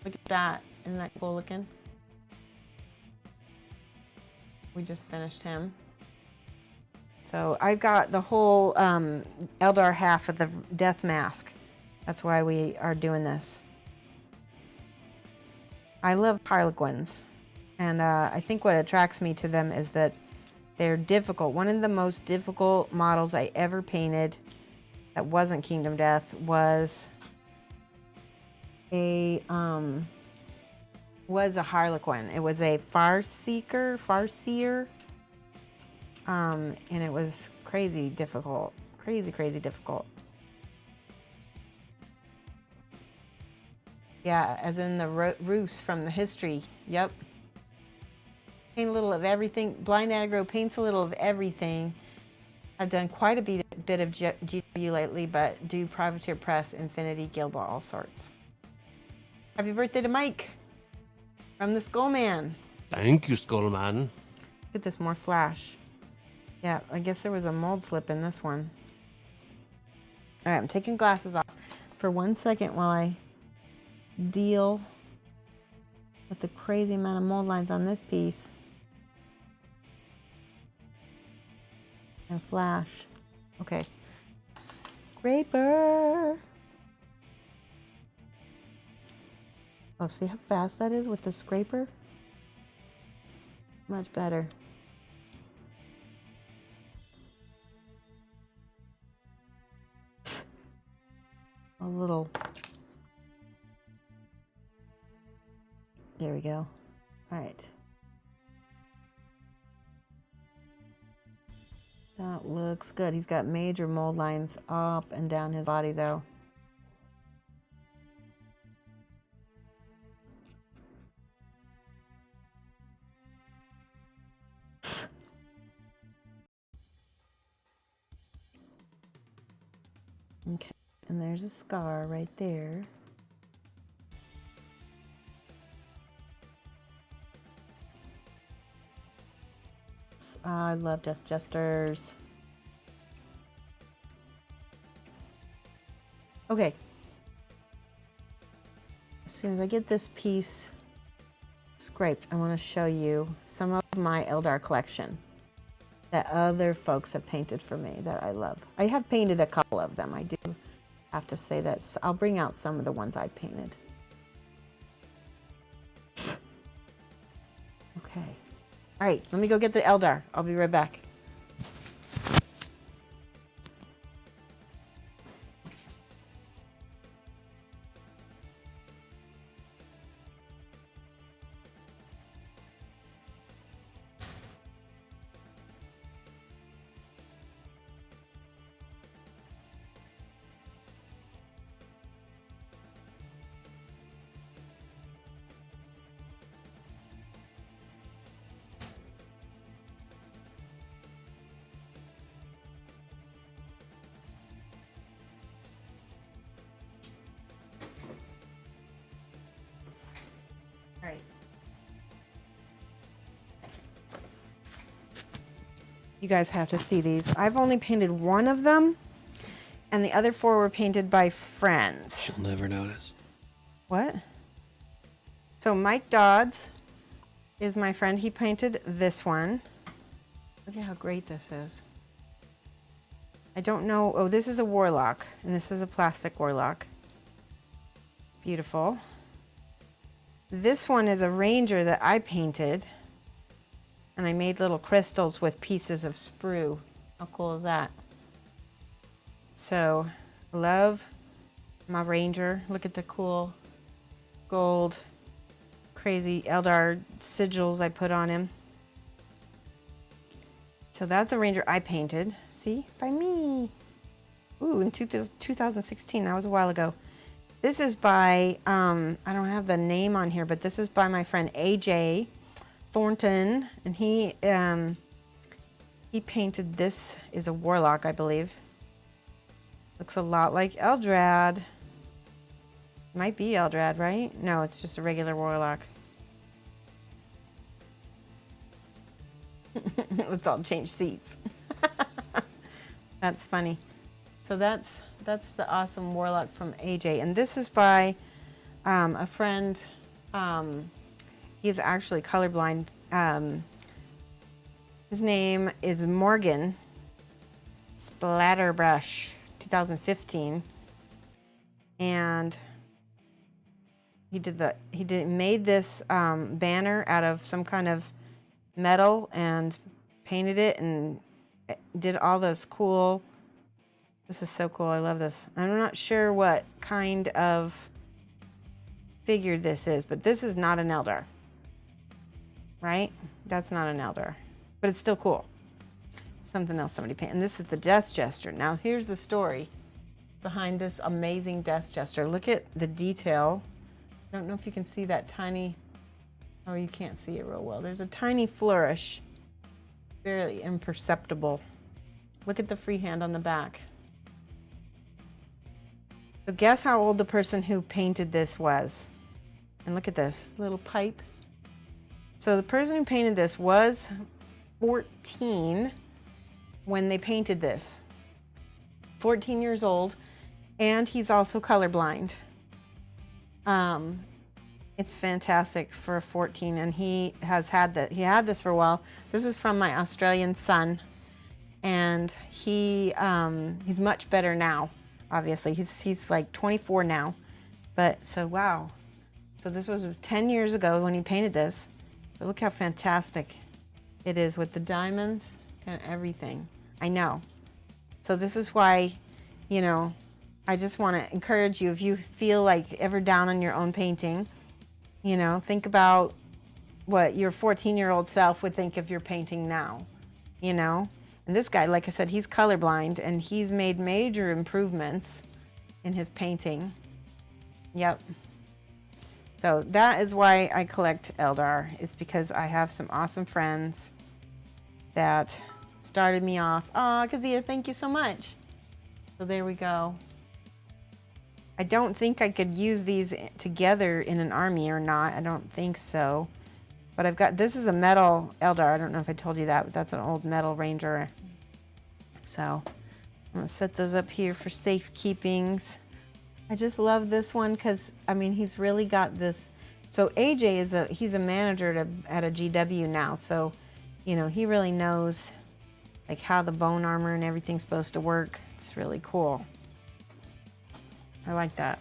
Look at that. Isn't that cool looking? We just finished him. So I've got the whole Eldar half of the Death Mask. That's why we are doing this. I love Harlequins. And I think what attracts me to them is that they're difficult. One of the most difficult models I ever painted that wasn't Kingdom Death was a Harlequin. It was a Farseer. And it was crazy difficult. Crazy difficult. Yeah, as in the Roos from the history. Yep. Paint a little of everything. Blind Aggro paints a little of everything. I've done quite a bit of GW lately, but do Privateer Press, Infinity, Guild Ball, all sorts. Happy birthday to Mike from the Skullman. Thank you, Skullman. Look at this, more flash. Yeah, I guess there was a mold slip in this one. All right, I'm taking glasses off for 1 second while I deal with the crazy amount of mold lines on this piece. And flash. Okay. Scraper. Oh, see how fast that is with the scraper? Much better. A little There we go. All right. That looks good. He's got major mold lines up and down his body though. Okay, and there's a scar right there. I love Death Jesters. Okay. As soon as I get this piece scraped, I want to show you some of my Eldar collection that other folks have painted for me that I love. I have painted a couple of them. I do have to say that. So I'll bring out some of the ones I painted. Okay. All right, let me go get the Eldar. I'll be right back. All right. You guys have to see these. I've only painted one of them, and the other 4 were painted by friends. She'll never notice. What? So Mike Dodds is my friend. He painted this one. Look at how great this is. I don't know. Oh, this is a warlock, and this is a plastic warlock. Beautiful. This one is a ranger that I painted, and I made little crystals with pieces of sprue. How cool is that? So, love my ranger. Look at the cool gold, crazy Eldar sigils I put on him. So that's a ranger I painted. See? By me. Ooh, in 2016. That was a while ago. This is by, I don't have the name on here, but this is by my friend AJ Thornton, and he painted this, is a warlock, I believe. Looks a lot like Eldrad. Might be Eldrad, right? No, it's just a regular warlock. Let's all change seats. That's funny. So that's the awesome warlock from AJ, and this is by a friend. He's actually colorblind. His name is Morgan Splatterbrush, 2015, and he made this banner out of some kind of metal and painted it and did all this cool. This is so cool. I love this. I'm not sure what kind of figure this is, but this is not an Eldar. Right? That's not an Eldar. But it's still cool. Something else somebody painted. And this is the Death Jester. Now here's the story behind this amazing Death Jester. Look at the detail. I don't know if you can see that tiny... Oh, you can't see it real well. There's a tiny flourish. Barely imperceptible. Look at the freehand on the back. So guess how old the person who painted this was. And look at this little pipe. So the person who painted this was 14 when they painted this. 14 years old, and he's also colorblind. It's fantastic for a 14, and he has had that. He had this for a while. This is from my Australian son, and he's much better now. Obviously, he's like 24 now, but so wow. So this was 10 years ago when he painted this. But look how fantastic it is with the diamonds and everything. I know. So this is why, you know, I just want to encourage you, if you feel like ever down on your own painting, You know, think about what your 14-year-old self would think if you're painting now, you know? And this guy, like I said, he's colorblind and he's made major improvements in his painting. Yep. So that is why I collect Eldar. It's because I have some awesome friends that started me off. Aw, Kazia, thank you so much. So there we go. I don't think I could use these together in an army or not. I don't think so. But I've got, this is a metal Eldar. I don't know if I told you that, but that's an old metal ranger. So I'm gonna set those up here for safekeepings. I just love this one because, I mean, he's really got this. So AJ he's a manager at a GW now. So, you know, he really knows like how the bone armor and everything's supposed to work. It's really cool. I like that.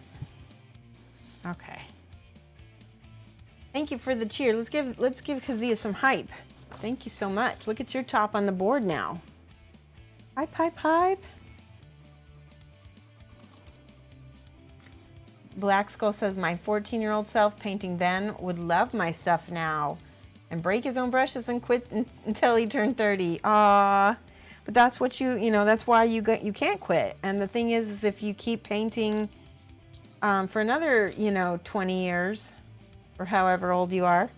Okay. Thank you for the cheer. Let's give Kazia some hype. Thank you so much. Look at your top on the board now. Hype, hype, hype. Black Skull says, my 14-year-old self painting then would love my stuff now and break his own brushes and quit until he turned 30. Aww. But that's what you know, that's why you can't quit. And the thing is if you keep painting for another, you know, 20 years or however old you are.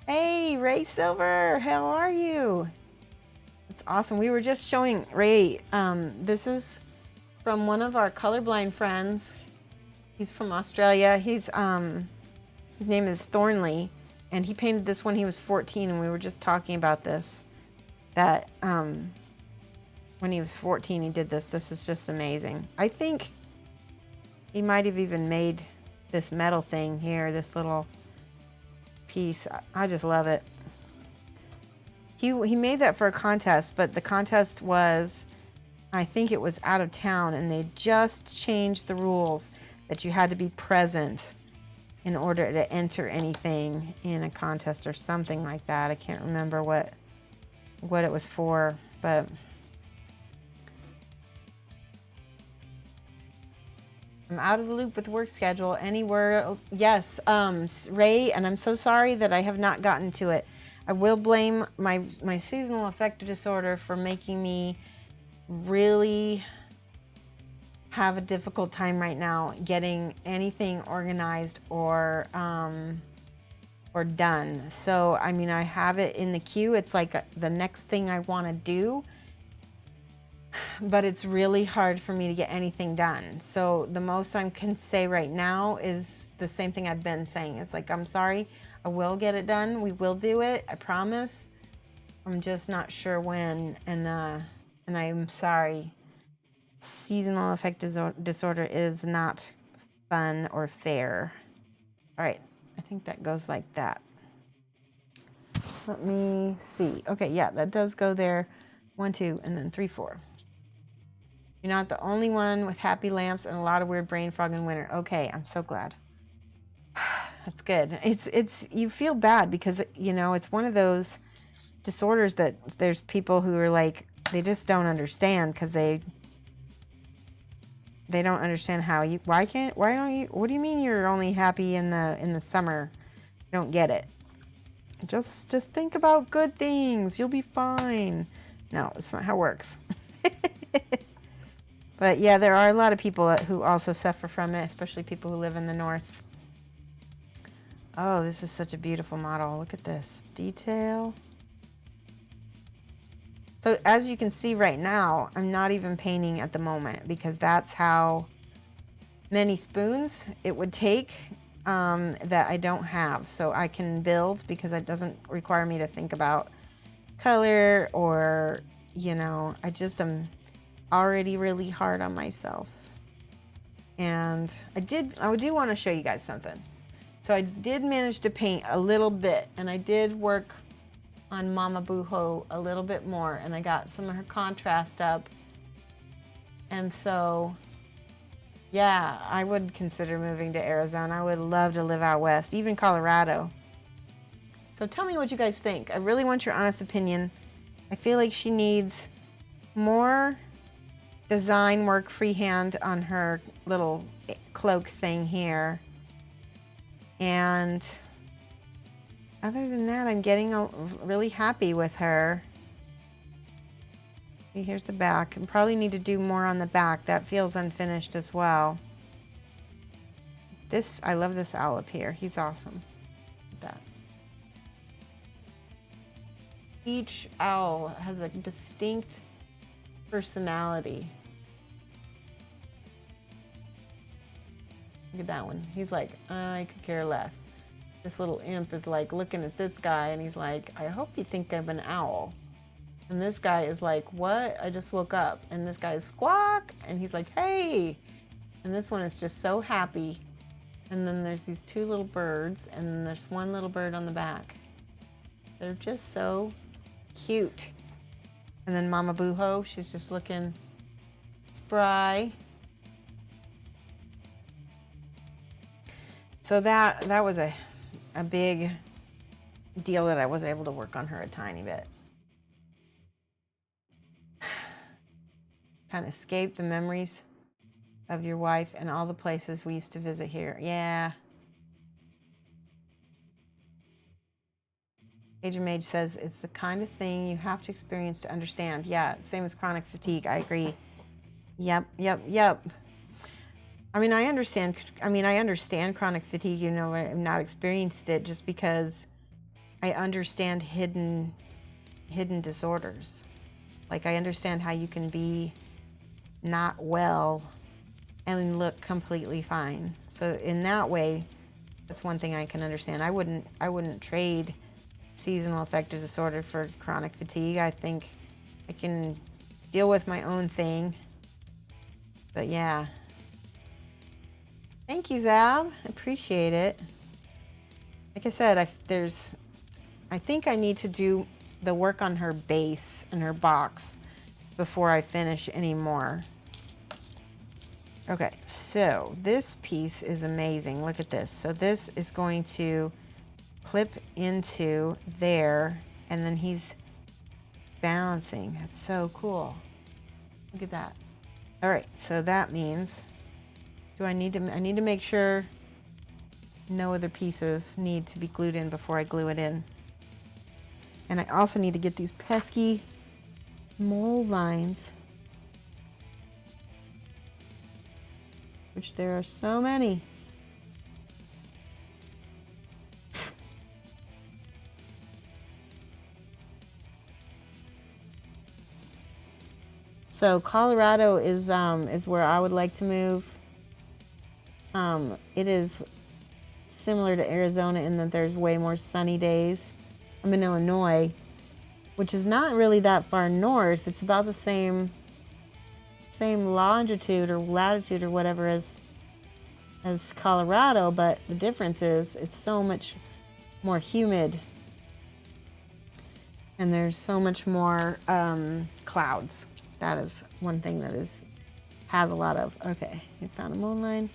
Hey, Ray Silver, how are you? It's awesome. We were just showing Ray, this is from one of our colorblind friends. He's from Australia. He's his name is Thornley, and he painted this when he was 14, and we were just talking about this, that when he was 14 he did this. This is just amazing. I think he might have even made this metal thing here, this little piece. I just love it. He made that for a contest, but the contest was, I think it was out of town, and they just changed the rules that you had to be present in order to enter anything in a contest or something like that. I can't remember what it was for, but I'm out of the loop with work schedule. Anywhere, yes, Ray, and I'm so sorry that I have not gotten to it. I will blame my seasonal affective disorder for making me really have a difficult time right now getting anything organized or done. So, I mean, I have it in the queue. It's like the next thing I want to do, but it's really hard for me to get anything done. So the most I can say right now is the same thing I've been saying. It's like, I'm sorry, I will get it done. We will do it. I promise. I'm just not sure when, and I'm sorry. Seasonal affective disorder is not fun or fair. All right, I think that goes like that. Let me see. Okay, yeah, that does go there. 1, 2, and then 3, 4. You're not the only one with happy lamps and a lot of weird brain fog in winter. Okay, I'm so glad. That's good. It's you feel bad because, you know, it's one of those disorders that there's people who are like, they just don't understand because they don't understand how you, why don't you, what do you mean you're only happy in the summer? You don't get it. Just think about good things. You'll be fine. No, it's not how it works. But yeah, there are a lot of people who also suffer from it, especially people who live in the north. Oh, this is such a beautiful model. Look at this detail. So as you can see right now, I'm not even painting at the moment because that's how many spoons it would take that I don't have. So I can build because it doesn't require me to think about color or, you know, I just am already really hard on myself. And I do want to show you guys something. So I did manage to paint a little bit, and I did work on Mama Booho a little bit more, and I got some of her contrast up. And so, yeah, I would consider moving to Arizona. I would love to live out west, even Colorado. So tell me what you guys think. I really want your honest opinion. I feel like she needs more design work freehand on her little cloak thing here. And other than that, I'm getting really happy with her. Here's the back. I probably need to do more on the back. That feels unfinished as well. I love this owl up here. He's awesome. Look at that. Each owl has a distinct personality. Look at that one. He's like, I could care less. This little imp is like looking at this guy and he's like, I hope you think I'm an owl. And this guy is like, what? I just woke up. And this guy is squawk. And he's like, hey. And this one is just so happy. And then there's these two little birds. And then there's one little bird on the back. They're just so cute. And then Mama Booho, she's just looking spry. So that was a big deal that I was able to work on her a tiny bit. Kind of escape the memories of your wife and all the places we used to visit here. Yeah. Age of Mage says it's the kind of thing you have to experience to understand. Yeah, same as chronic fatigue. I agree. Yep. I mean, I understand chronic fatigue, you know, I've not experienced it just because I understand hidden disorders. Like, I understand how you can be not well and look completely fine. So in that way, that's one thing I can understand. I wouldn't trade seasonal affective disorder for chronic fatigue. I think I can deal with my own thing. But yeah. Thank you, Zab. I appreciate it. Like I said, I think I need to do the work on her base and her box before I finish any more. Okay, so this piece is amazing. Look at this. So this is going to clip into there, and then he's balancing. That's so cool. Look at that. All right, so that means, I need to make sure no other pieces need to be glued in before I glue it in. And I also need to get these pesky mold lines, which there are so many. So Colorado is where I would like to move. It is similar to Arizona in that there's way more sunny days. I'm in Illinois, which is not really that far north. It's about the same longitude or latitude or whatever as Colorado, but the difference is it's so much more humid and there's so much more clouds. That is one thing that has a lot of. Okay, I found a mold line.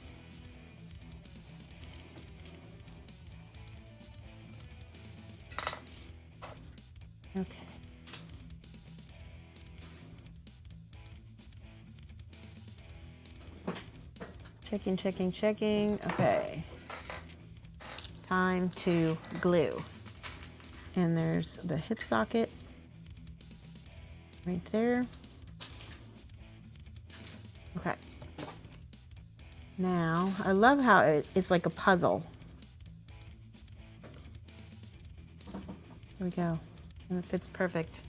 Okay. Checking. Okay. Time to glue. And there's the hip socket right there. Okay. Now, I love how it's like a puzzle. Here we go. And it fits perfect.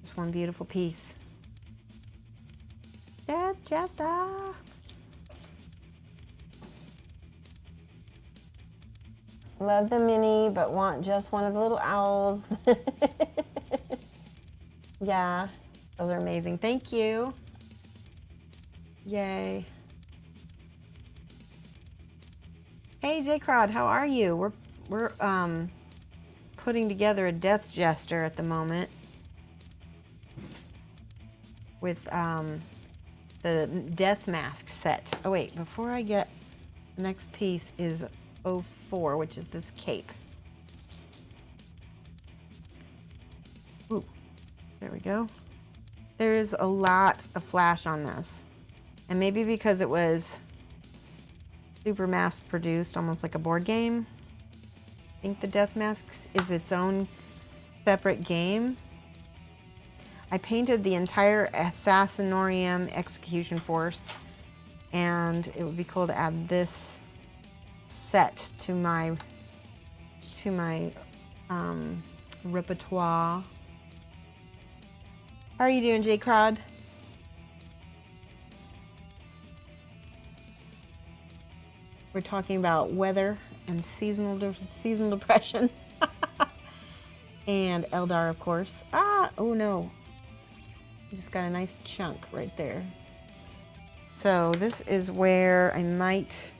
Just one beautiful piece. Jasta. Love the mini, but want just one of the little owls. Yeah, those are amazing. Thank you. Yay. Hey, J Crowd, how are you? We're putting together a death jester at the moment with the death mask set. Oh wait, before I get, the next piece is 04, which is this cape. Ooh, there we go. There is a lot of flash on this. And maybe because it was super mass produced, almost like a board game. I think the Death Masks is its own separate game. I painted the entire Assassinorium Execution Force, and it would be cool to add this set to my repertoire. How are you doing, J. Crod? We're talking about weather and seasonal depression. And Eldar, of course. Ah, oh no. You just got a nice chunk right there. So this is where I might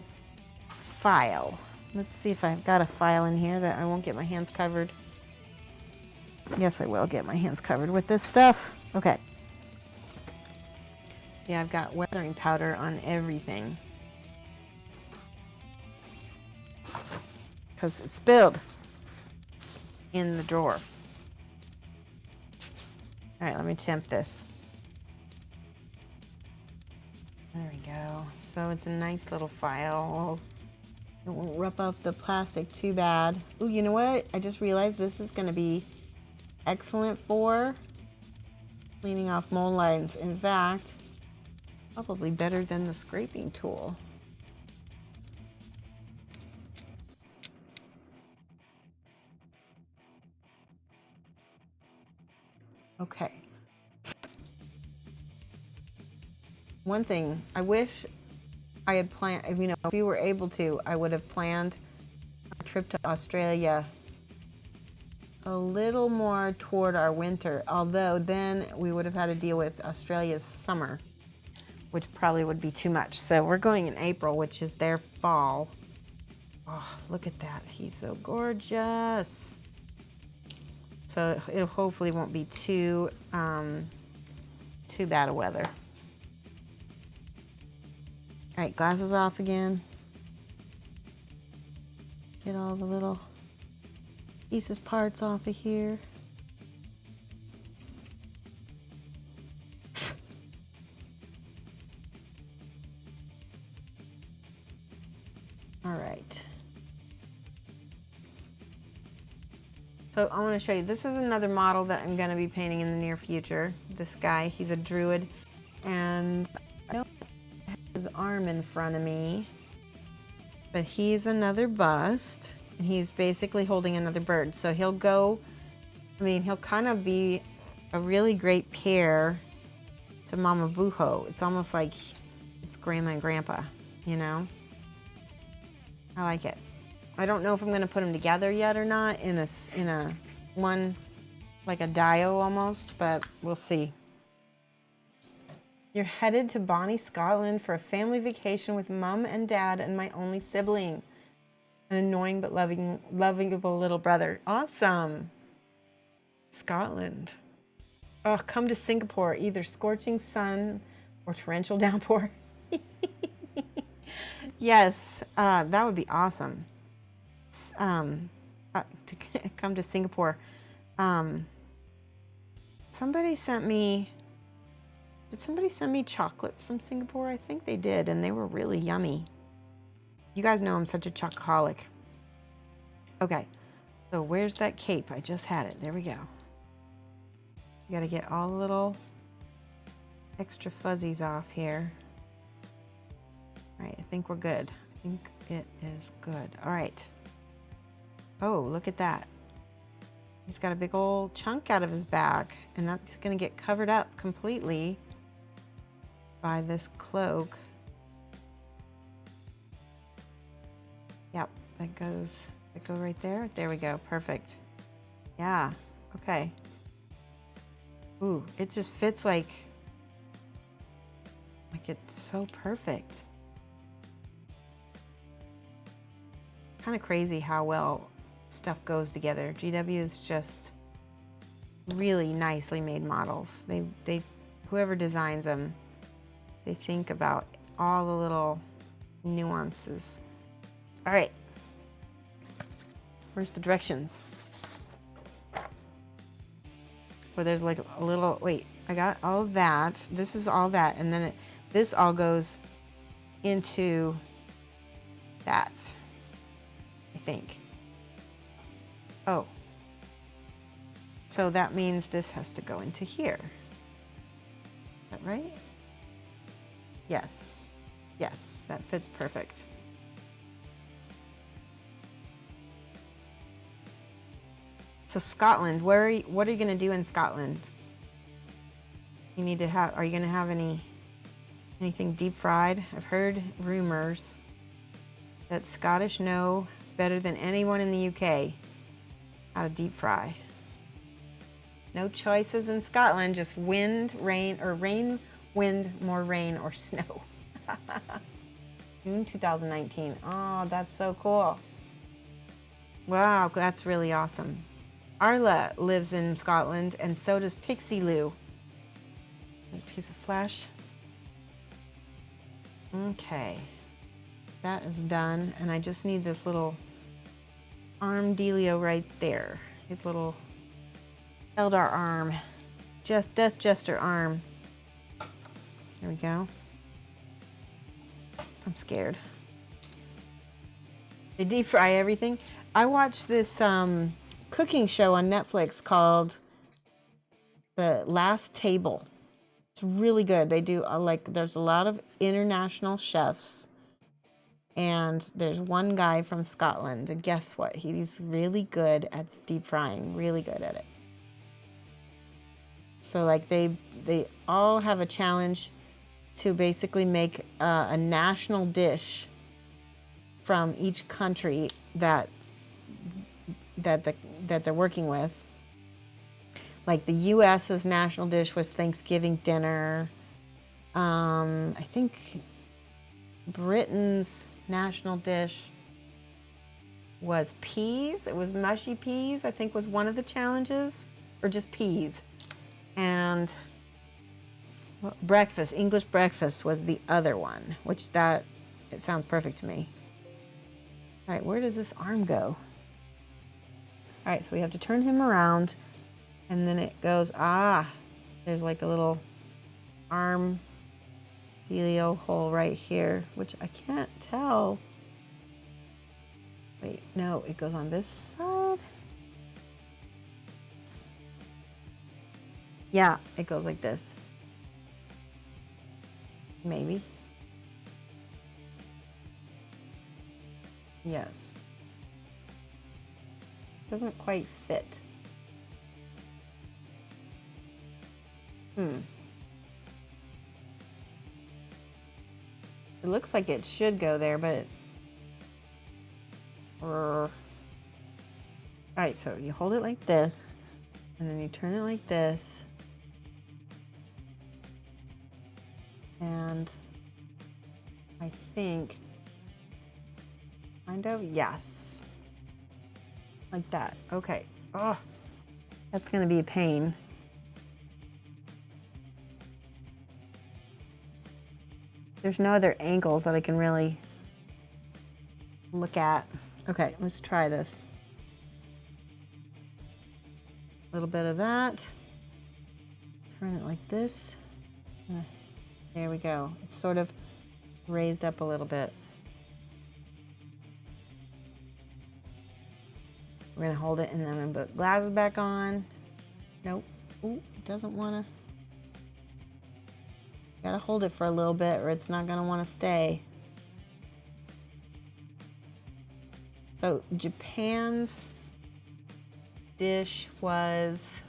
file. Let's see if I've got a file in here that I won't get my hands covered. Yes, I will get my hands covered with this stuff. Okay. See, I've got weathering powder on everything. Because it spilled in the drawer. All right, let me temp this. There we go. So it's a nice little file. It won't rip off the plastic too bad. Ooh, you know what? I just realized this is going to be excellent for cleaning off mold lines. In fact, probably better than the scraping tool. Okay. One thing, I wish I had planned, you know, if we were able to, I would have planned our trip to Australia a little more toward our winter, although then we would have had to deal with Australia's summer, which probably would be too much. So we're going in April, which is their fall. Oh, look at that. He's so gorgeous. So it hopefully won't be too bad of weather. All right, glasses off again. Get all the little pieces, parts off of here. All right. So I want to show you, this is another model that I'm going to be painting in the near future. This guy, he's a druid, and I don't have his arm in front of me, but he's another bust, and he's basically holding another bird. So he'll go, I mean, he'll kind of be a really great pair to Mama Booho. It's almost like it's Grandma and Grandpa, you know? I like it. I don't know if I'm going to put them together yet or not in a one, like a dio almost, but we'll see. You're headed to Bonnie, Scotland for a family vacation with Mom and Dad and my only sibling, an annoying but lovable little brother. Awesome. Scotland. Oh, come to Singapore, either scorching sun or torrential downpour. Yes, that would be awesome. To come to Singapore. Somebody sent me, did somebody send me chocolates from Singapore? I think they did, and they were really yummy. You guys know I'm such a chocoholic. Okay, so where's that cape? I just had it. There we go. You gotta get all the little extra fuzzies off here. All right, I think we're good. I think it is good. All right. Oh, look at that. He's got a big old chunk out of his back, and that's going to get covered up completely by this cloak. Yep, that go right there. There we go. Perfect. Yeah. Okay. Ooh, it just fits like it's so perfect. Kind of crazy how well stuff goes together. GW is just really nicely made models. They whoever designs them, they think about all the little nuances. All right, where's the directions? Well, there's like a little, wait, I got all of that. This is all that, and then this all goes into that, I think. Oh. So that means this has to go into here. Is that right? Yes. Yes, that fits perfect. So Scotland, what are you going to do in Scotland? You need to have, are you going to have anything deep fried? I've heard rumors that Scottish know better than anyone in the UK how to deep fry. No choices in Scotland, just wind, rain, or rain, wind, more rain, or snow. June 2019. Oh, that's so cool. Wow, that's really awesome. Arla lives in Scotland, and so does Pixie Lou. A piece of flesh. Okay, that is done, and I just need this little arm dealio right there. His little Eldar arm. That's just her arm. There we go. I'm scared. They deep fry everything. I watched this cooking show on Netflix called The Last Table. It's really good. They do there's a lot of international chefs, and there's one guy from Scotland, and guess what? He's really good at deep frying, really good at it. So like they all have a challenge to basically make a national dish from each country that they're working with. Like the U.S.'s national dish was Thanksgiving dinner. I think Britain's national dish was peas. It was mushy peas, I think was one of the challenges, or just peas. And breakfast, English breakfast was the other one, which it sounds perfect to me. All right, where does this arm go? All right, so we have to turn him around, and then it goes, there's like a little arm helio hole right here, which I can't tell. Wait, no, it goes on this side. Yeah, it goes like this. Maybe. Yes. Doesn't quite fit. It looks like it should go there, but all right, so you hold it like this, and then you turn it like this, and I think kind of, yes, like that. Okay. Oh, that's gonna be a pain. There's no other angles that I can really look at. Okay, let's try this. A little bit of that. Turn it like this. There we go. It's sort of raised up a little bit. We're gonna hold it, and then I'm gonna put glasses back on. Nope. Ooh, it doesn't wanna. Gotta hold it for a little bit, or it's not gonna wanna stay. So Japan's dish was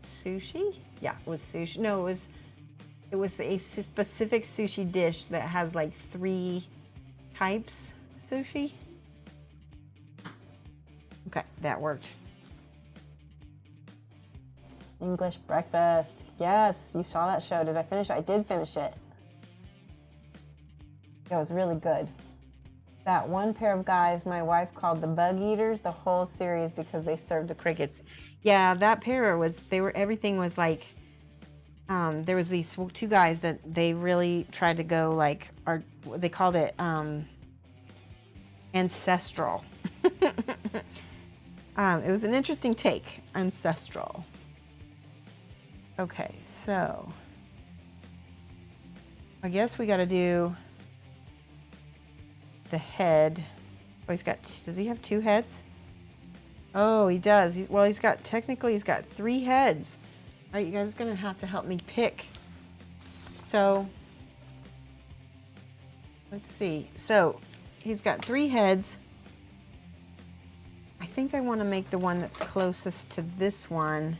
sushi? Yeah, it was sushi. No, it was a specific sushi dish that has like 3 types sushi. Okay, that worked. English breakfast. Yes, you saw that show. Did I finish it? I did finish it. It was really good. That one pair of guys my wife called the bug eaters, the whole series, because they served the crickets. Yeah, that pair everything was like, there was these 2 guys that they really tried to go like, they called it ancestral. It was an interesting take, ancestral. Okay, so I guess we got to do the head. Oh, he's got, does he have 2 heads? Oh, he does. He's got 3 heads. All right, you guys are gonna have to help me pick. So, let's see. So, he's got 3 heads. I think I want to make the one that's closest to this one.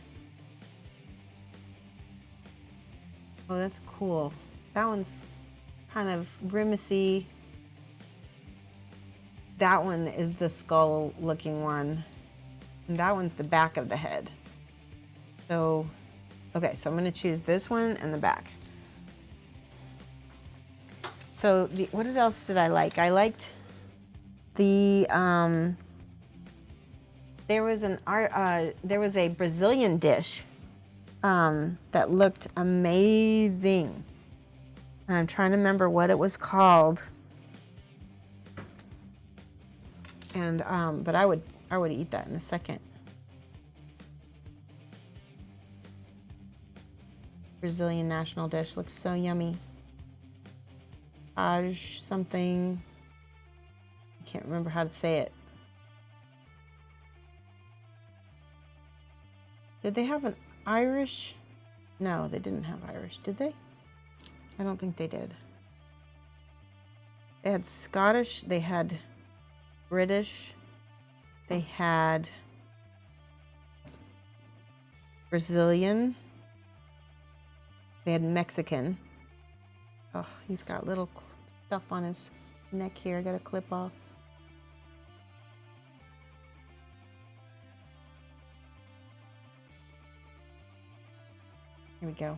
Oh, that's cool. That one's kind of grimacy. That one is the skull looking one. And that one's the back of the head. So, okay, so I'm going to choose this one and the back. So, what else did I like? I liked the, there was a Brazilian dish that looked amazing. And I'm trying to remember what it was called. And but I would eat that in a second. Brazilian national dish looks so yummy. Something. I can't remember how to say it. Did they have an Irish? No, they didn't have Irish, did they? I don't think they did. They had Scottish, they had British, they had Brazilian, they had Mexican. Oh, he's got little stuff on his neck here. I got a clip off. Here we go.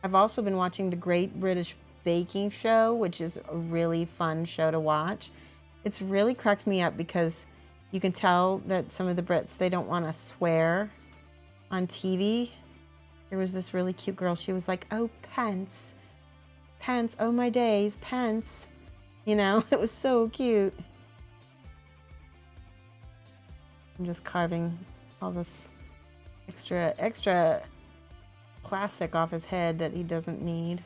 I've also been watching the Great British Baking Show, which is a really fun show to watch. It's really cracks me up because you can tell that some of the Brits, they don't want to swear on TV. There was this really cute girl. She was like, oh, pants. Pants, oh my days, pants. You know, it was so cute. I'm just carving all this extra plastic off his head that he doesn't need.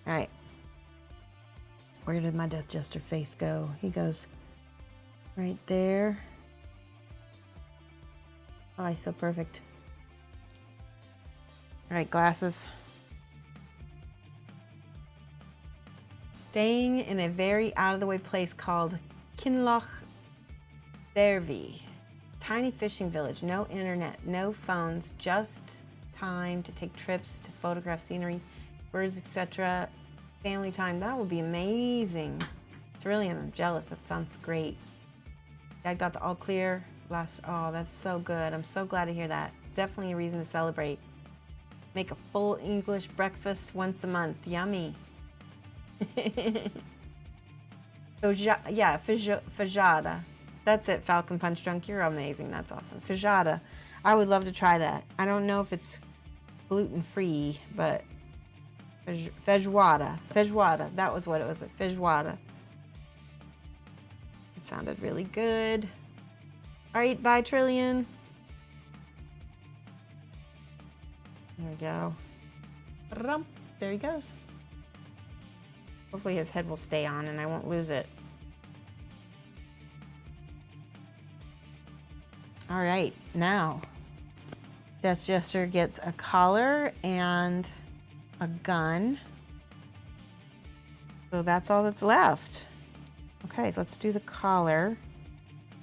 All right. Where did my Death Jester face go? He goes right there. Oh, he's so perfect. All right, glasses. Staying in a very out-of-the-way place called Kinloch Derby. Tiny fishing village, no internet, no phones, just time to take trips, to photograph scenery, birds, etc. Family time, that would be amazing. Cerulean, I'm jealous, that sounds great. Dad got the all clear last, oh, that's so good. I'm so glad to hear that. Definitely a reason to celebrate. Make a full English breakfast once a month, yummy. Yeah, feijoada. That's it, Falcon Punch Drunk. You're amazing. That's awesome. Feijoada. I would love to try that. I don't know if it's gluten-free, but feijoada. Feijoada. That was what it was. Feijoada. It sounded really good. All right, bye, Trillian. There we go. There he goes. Hopefully his head will stay on and I won't lose it. All right, now Death Jester gets a collar and a gun. So that's all that's left. Okay, so let's do the collar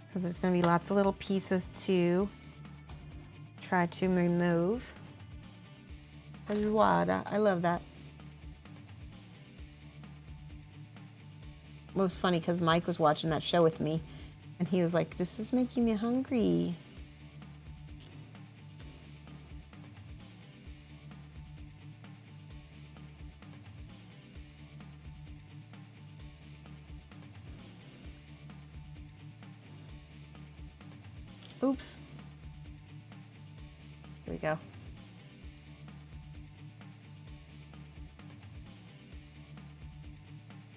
because there's going to be lots of little pieces to try to remove. Feijoada, I love that. It was funny because Mike was watching that show with me and he was like, this is making me hungry. Oops. Here we go.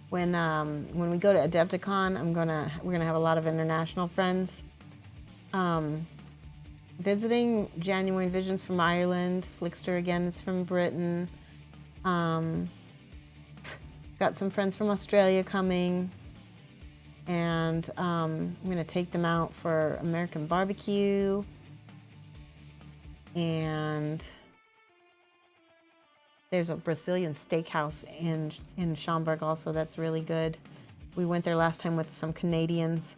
When we go to Adepticon, we're gonna have a lot of international friends visiting. Genuine Visions from Ireland. FlikstRR again is from Britain. Got some friends from Australia coming, and I'm gonna take them out for American barbecue, and there's a Brazilian steakhouse in Schaumburg also that's really good. We went there last time with some Canadians,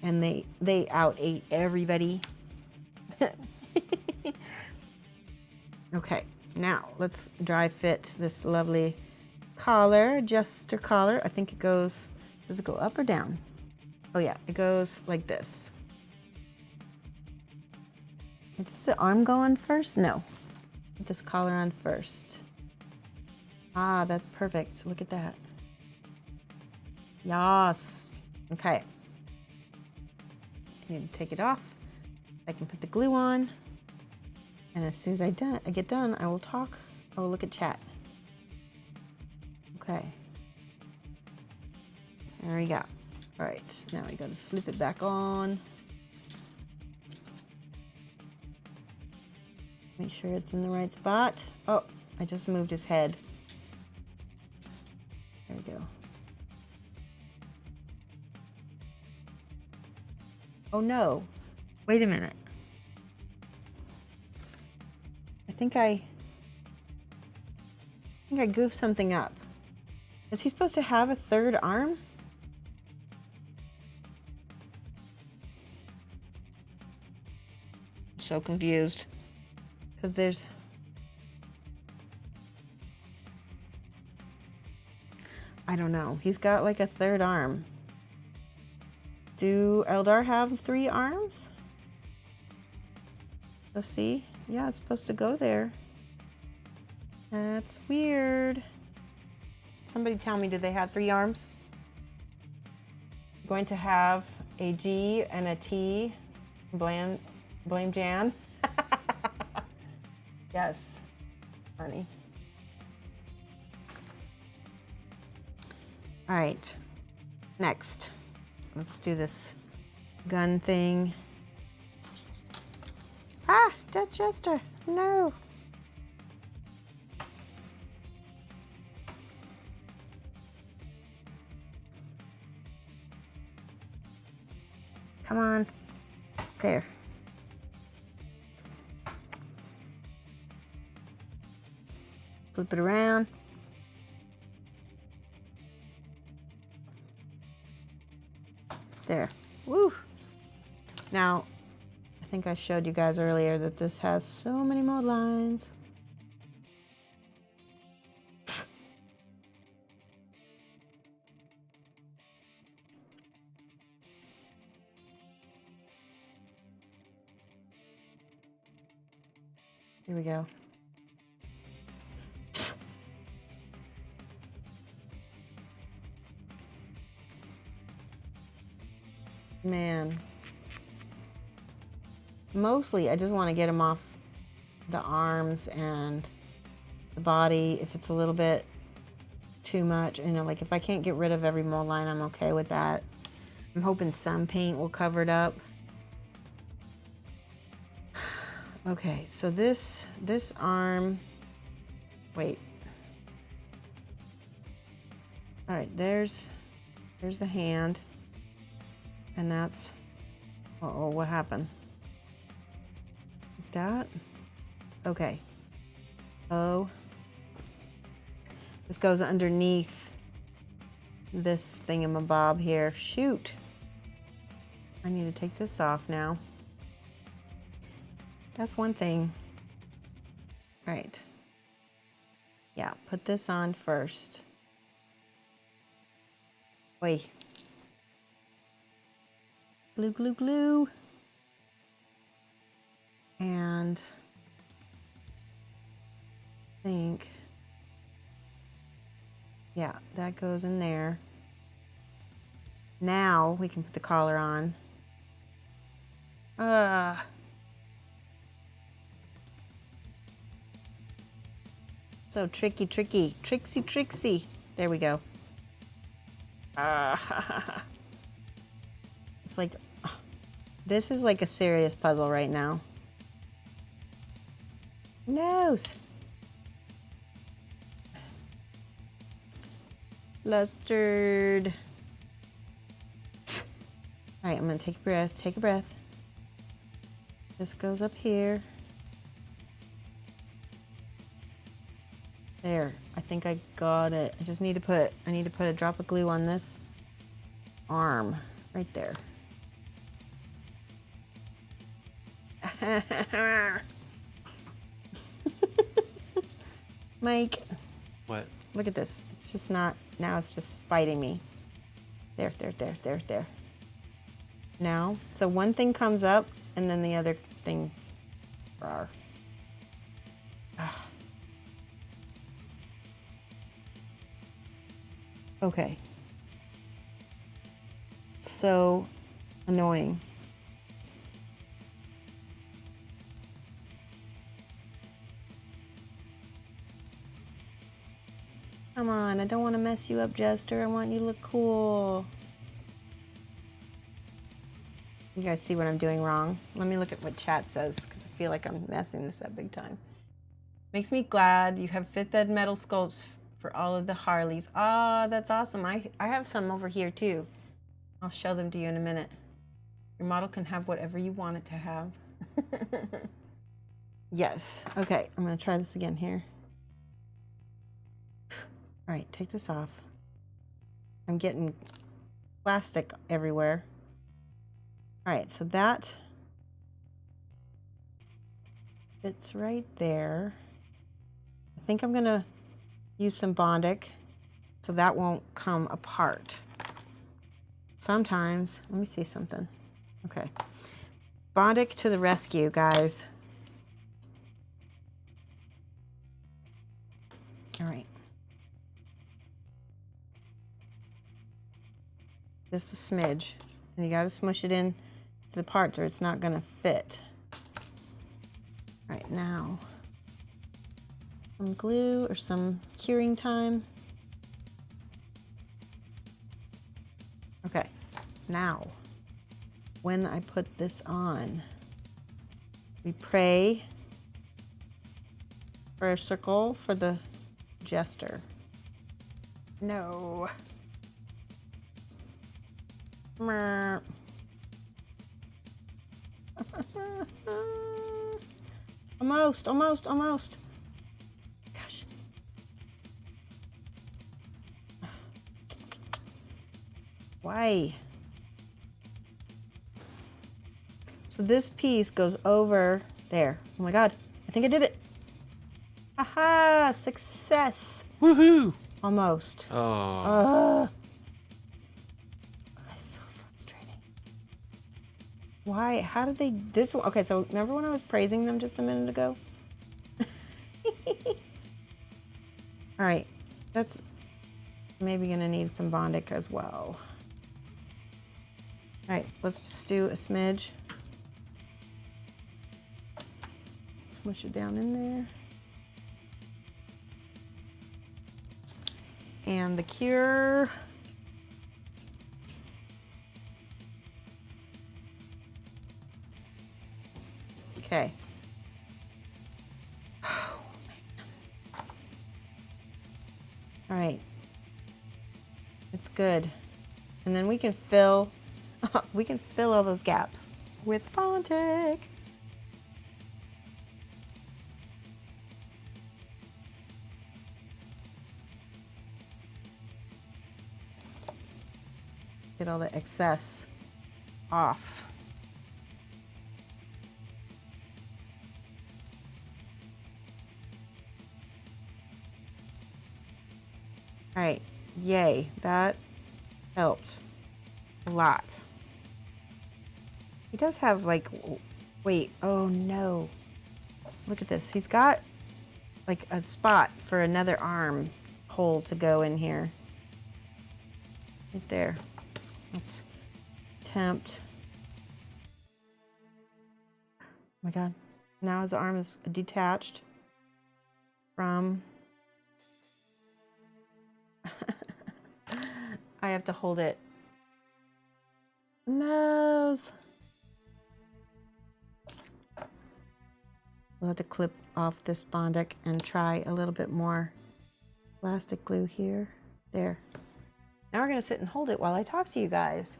and they out ate everybody. Okay, now let's dry fit this lovely collar, adjuster collar. I think it goes, does it go up or down? Oh yeah, it goes like this. Does the arm go on first? No. Put this collar on first. Ah, that's perfect. Look at that. Yes. Okay. I need to take it off. I can put the glue on. And as soon as I get done, I will talk. I will look at chat. Okay. There we go. All right. Now I got to slip it back on. Make sure it's in the right spot. Oh, I just moved his head. There we go. Oh no. Wait a minute. I think I goofed something up. Is he supposed to have a third arm? I'm so confused. Because there's... I don't know. He's got like a third arm. Do Eldar have 3 arms? Let's see. Yeah, it's supposed to go there. That's weird. Somebody tell me, do they have 3 arms? I'm going to have a G and a T. Blame Jan. Yes, honey. All right, next. Let's do this gun thing. Ah, dead Chester, no. Come on, there. Flip it around. There. Woo! Now, I think I showed you guys earlier that this has so many mode lines. Here we go. Man. Mostly, I just want to get him off the arms and the body. If it's a little bit too much, you know, like if I can't get rid of every mold line, I'm okay with that. I'm hoping some paint will cover it up. Okay, so this arm, wait. All right, there's the hand. And that's, uh-oh, what happened? Like that? Okay. Oh. This goes underneath this thingamabob here. Shoot. I need to take this off now. That's one thing. Right. Yeah, put this on first. Wait. Glue, glue, glue. And I think, yeah, that goes in there. Now we can put the collar on. So tricky, tricky, tricksy, tricksy. There we go. It's like, this is like a serious puzzle right now. Nose. Flustered. All right, I'm gonna take a breath. Take a breath. This goes up here. There. I think I got it. I just need to put. I need to put a drop of glue on this arm right there. Mike. What? Look at this. It's just not. Now it's just fighting me. There, there, there, there, there. Now, so one thing comes up, and then the other thing. Rawr. Ah. Okay. So annoying. Come on, I don't want to mess you up, Jester. I want you to look cool. You guys see what I'm doing wrong? Let me look at what chat says, because I feel like I'm messing this up big time. Makes me glad you have 5th Ed metal sculpts for all of the Harleys. Ah, that's awesome. I have some over here too. I'll show them to you in a minute. Your model can have whatever you want it to have. Yes. Okay, I'm going to try this again here. All right, take this off. I'm getting plastic everywhere. All right, so that fits right there. I think I'm gonna use some Bondic so that won't come apart. Sometimes, let me see something. Okay, Bondic to the rescue, guys. All right. Just a smidge, and you gotta smush it in to the parts or it's not gonna fit. All right, now, some glue or some curing time. Okay, now, when I put this on, we pray for a circle for the Jester. No. Almost. Gosh. Why? So this piece goes over there. Oh my God, I think I did it. Aha, success. Woohoo! Almost. Oh. That's so frustrating. Why? How did they, this one? Okay, so remember when I was praising them just a minute ago? All right, that's maybe gonna need some Bondic as well. All right, let's just do a smidge. Smush it down in there. And the cure. Okay. All right. It's good. And then we can fill all those gaps with Bondic. Get all the excess off. All right, yay, that helped a lot. He does have like, wait, oh no. Look at this, he's got like a spot for another arm hole to go in here. Right there. Let's tempt. Oh my God, now his arm is detached from. I have to hold it. Nose. We'll have to clip off this Bondic and try a little bit more plastic glue here. There. Now we're gonna sit and hold it while I talk to you guys.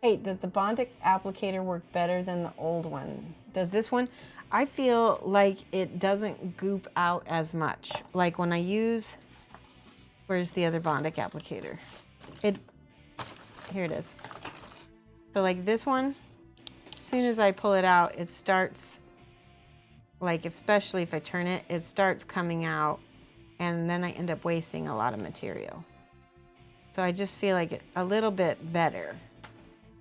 Hey, does the Bondic applicator work better than the old one? Does this one? I feel like it doesn't goop out as much. Like when I use, where's the other Bondic applicator? Here it is. So like this one, as soon as I pull it out, it starts, like especially if I turn it, it starts coming out and then I end up wasting a lot of material. So I just feel like a little bit better.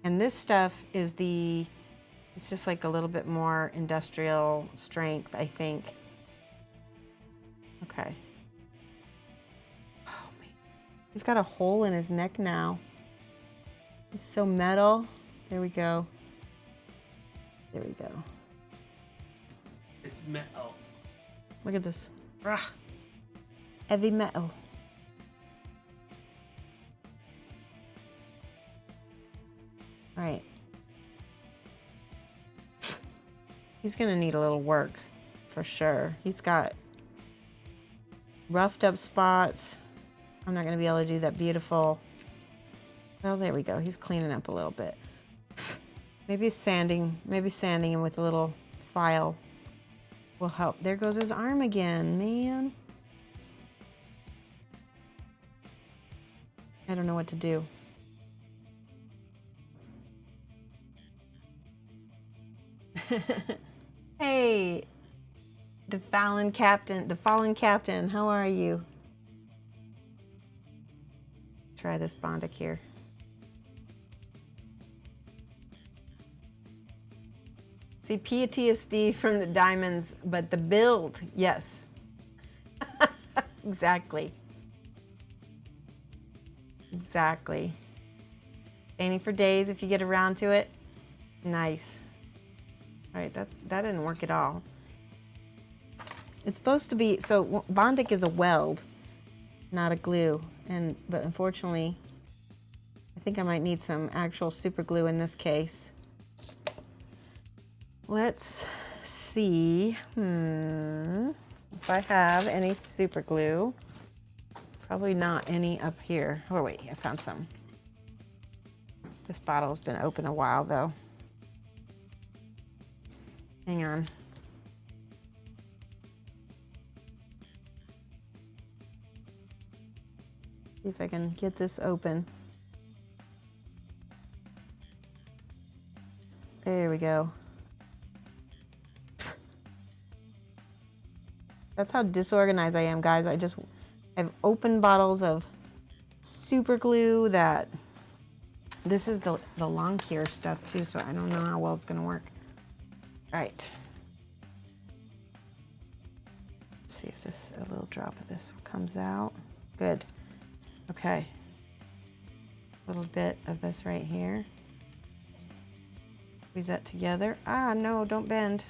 And this stuff is it's just like a little bit more industrial strength, I think. Okay. Oh man, he's got a hole in his neck now. He's so metal. There we go. There we go. It's metal. Look at this. Rah. Heavy metal. All right. He's gonna need a little work for sure. He's got roughed up spots. I'm not gonna be able to do that beautiful. Well, there we go. He's cleaning up a little bit. Maybe sanding him with a little file will help. There goes his arm again, man. I don't know what to do. Hey, the fallen captain, how are you? Try this Bondic here. See, PTSD from the diamonds, but the build, yes. Exactly. Exactly. Painting for days if you get around to it. Nice. All right, that didn't work at all. It's supposed to be, so Bondic is a weld, not a glue. But unfortunately, I think I might need some actual super glue in this case. Let's see, if I have any super glue. Probably not any up here. Oh wait, I found some. This bottle's been open a while though. Hang on. See if I can get this open. There we go. That's how disorganized I am, guys. I have open bottles of super glue that, this is the Rakkir stuff too, so I don't know how well it's gonna work. All right. Let's see if a little drop of this comes out. Good. Okay. A little bit of this right here. Squeeze that together. Ah, no, don't bend.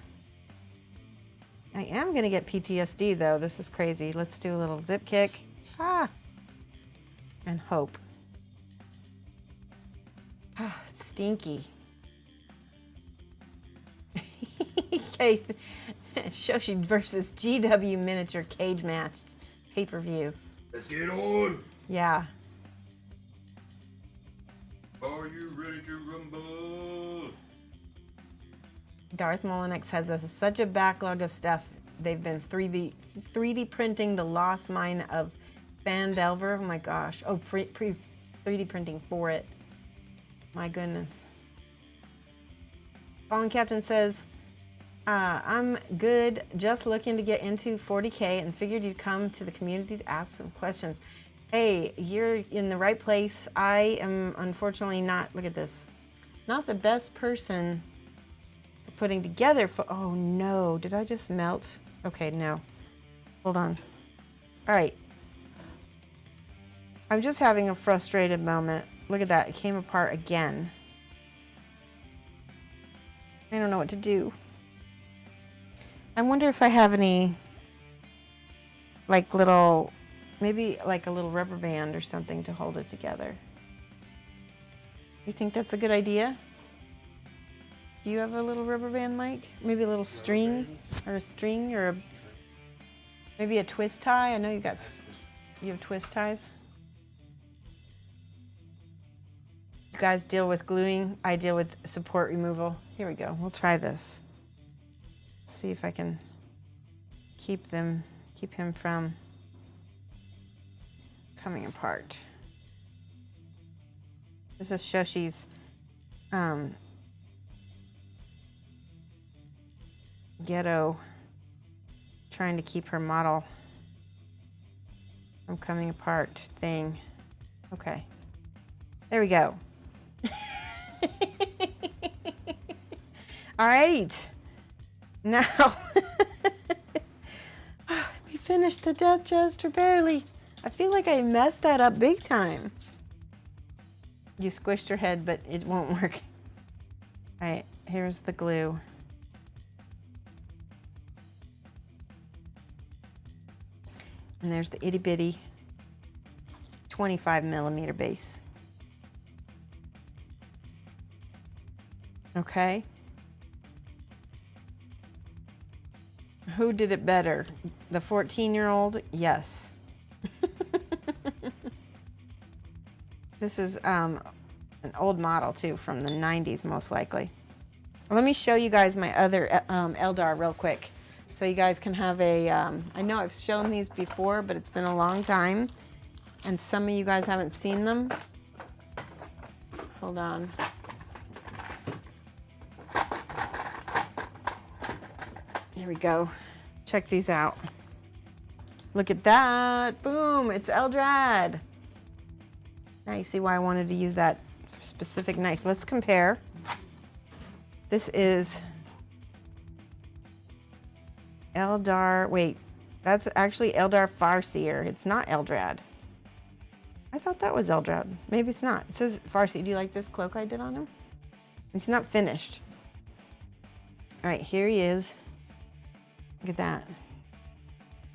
I am gonna get PTSD though. This is crazy. Let's do a little zip kick. Ah, and hope. Ah, it's stinky. Okay, Shoshie versus GW miniature cage match pay-per-view. Let's get on. Yeah. Are you ready to rumble? Darth Molinex has such a backlog of stuff. They've been 3D printing the lost mine of Phandelver. Oh my gosh. Oh, pre-3D printing for it. My goodness. Fallen Captain says, I'm good, just looking to get into 40K and figured you'd come to the community to ask some questions. Hey, you're in the right place. I am unfortunately not, look at this, not the best person putting together for, oh no, did I just melt? Okay, no, hold on. All right, I'm just having a frustrated moment. Look at that, it came apart again. I don't know what to do. I wonder if I have any, like little, maybe like a little rubber band or something to hold it together. You think that's a good idea? Do you have a little rubber band, Mike? Maybe a little string or maybe a twist tie. I know you got. You have twist ties? You guys deal with gluing. I deal with support removal. Here we go. We'll try this. See if I can keep him from coming apart. This is Shoshie's ghetto, trying to keep her model from coming apart thing. Okay, there we go. All right, now we finished the Death Jester barely. I feel like I messed that up big time. You squished your head, but it won't work. All right, here's the glue. And there's the itty bitty 25mm base. Okay. Who did it better? The 14-year-old? Yes. This is an old model too, from the 90s most likely. Let me show you guys my other Eldar real quick, so you guys can have a, I know I've shown these before, but it's been a long time, and some of you guys haven't seen them. Hold on. Here we go. Check these out. Look at that. Boom, it's Eldrad. Now you see why I wanted to use that specific knife. Let's compare. This is Eldar. Wait, that's actually Eldar Farseer. It's not Eldrad. I thought that was Eldrad. Maybe it's not. It says Farseer. Do you like this cloak I did on him? It's not finished. All right, here he is. Look at that.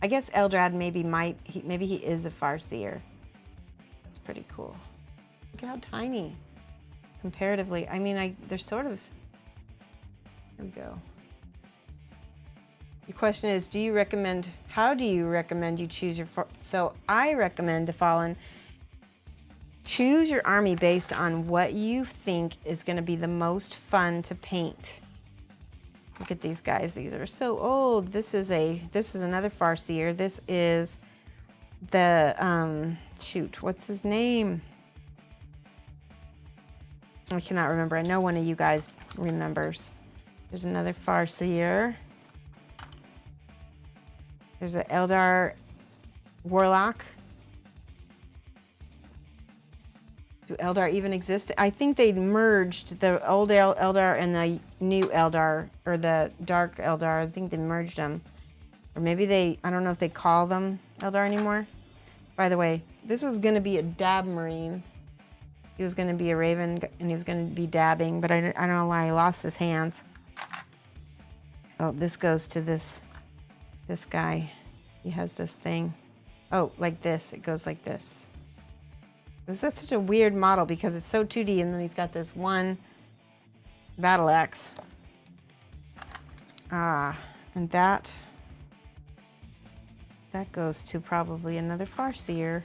I guess Eldrad maybe he is a Farseer. That's pretty cool. Look at how tiny comparatively. I mean, they're sort of. Here we go. Your question is, how do you recommend you choose your, so I recommend to Fallen, choose your army based on what you think is going to be the most fun to paint. Look at these guys. These are so old. This is another Farseer. This is the, shoot, what's his name? I cannot remember. I know one of you guys remembers. There's another Farseer. There's an Eldar Warlock. Do Eldar even exist? I think they merged the old Eldar and the new Eldar, or the dark Eldar. I think they merged them. Or maybe I don't know if they call them Eldar anymore. By the way, this was going to be a dab marine. He was going to be a raven, and he was going to be dabbing, but I don't know why he lost his hands. Oh, this goes to this guy. He has this thing. Oh, like this. It goes like this. This is such a weird model because it's so 2D, and then he's got this one battle axe. And that goes to probably another Farseer.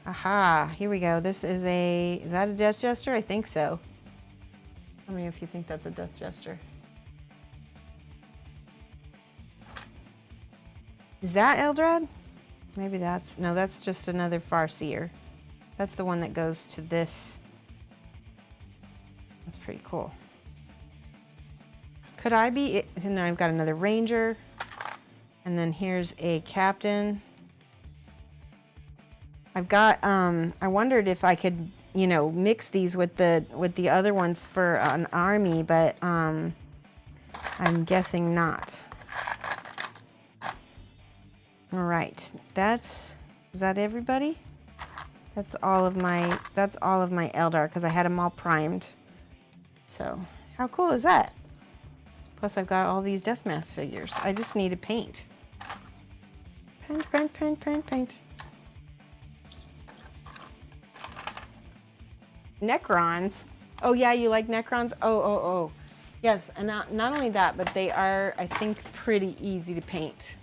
Aha, here we go. This is is that a Death Jester? I think so. Tell me if you think that's a Death Jester. Is that Eldrad? Maybe no, that's just another Farseer. That's the one that goes to this. That's pretty cool. Could I be it? And then I've got another Ranger. And then here's a Captain. I've got, I wondered if I could, mix these with the other ones for an army, but I'm guessing not. All right, is that everybody? That's all of my Eldar, because I had them all primed. So how cool is that? Plus I've got all these Deathmask figures. I just need to paint. Paint. Necrons. Oh yeah, you like Necrons? Oh. Yes, and not only that, but they are, I think, pretty easy to paint.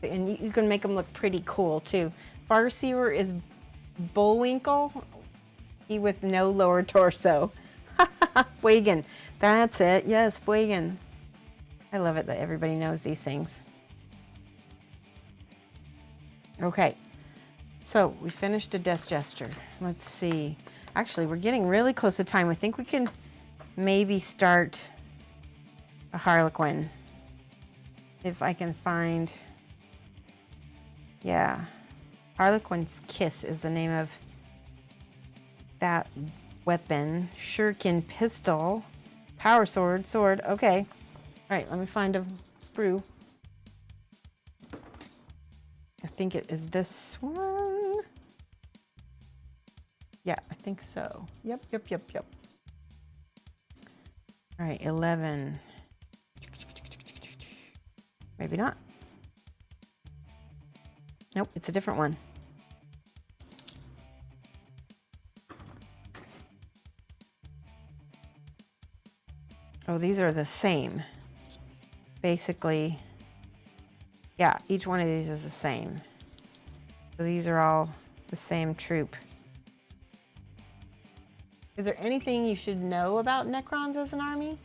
And you can make them look pretty cool too. Farseer is Bullwinkle, he with no lower torso. Fuegan, that's it. Yes, Fuegan. I love it that everybody knows these things. Okay, so we finished a Death Jester. Let's see. Actually, we're getting really close to time. I think we can maybe start a Harlequin. If I can find, yeah. Harlequin's Kiss is the name of that weapon. Shuriken pistol, power sword, okay. All right, let me find a sprue. I think it is this one. Yeah, I think so. Yep. All right, 11. Maybe not. Nope, it's a different one. Oh, these are the same. Basically, yeah, each one of these is the same. So these are all the same troop. Is there anything you should know about Necrons as an army?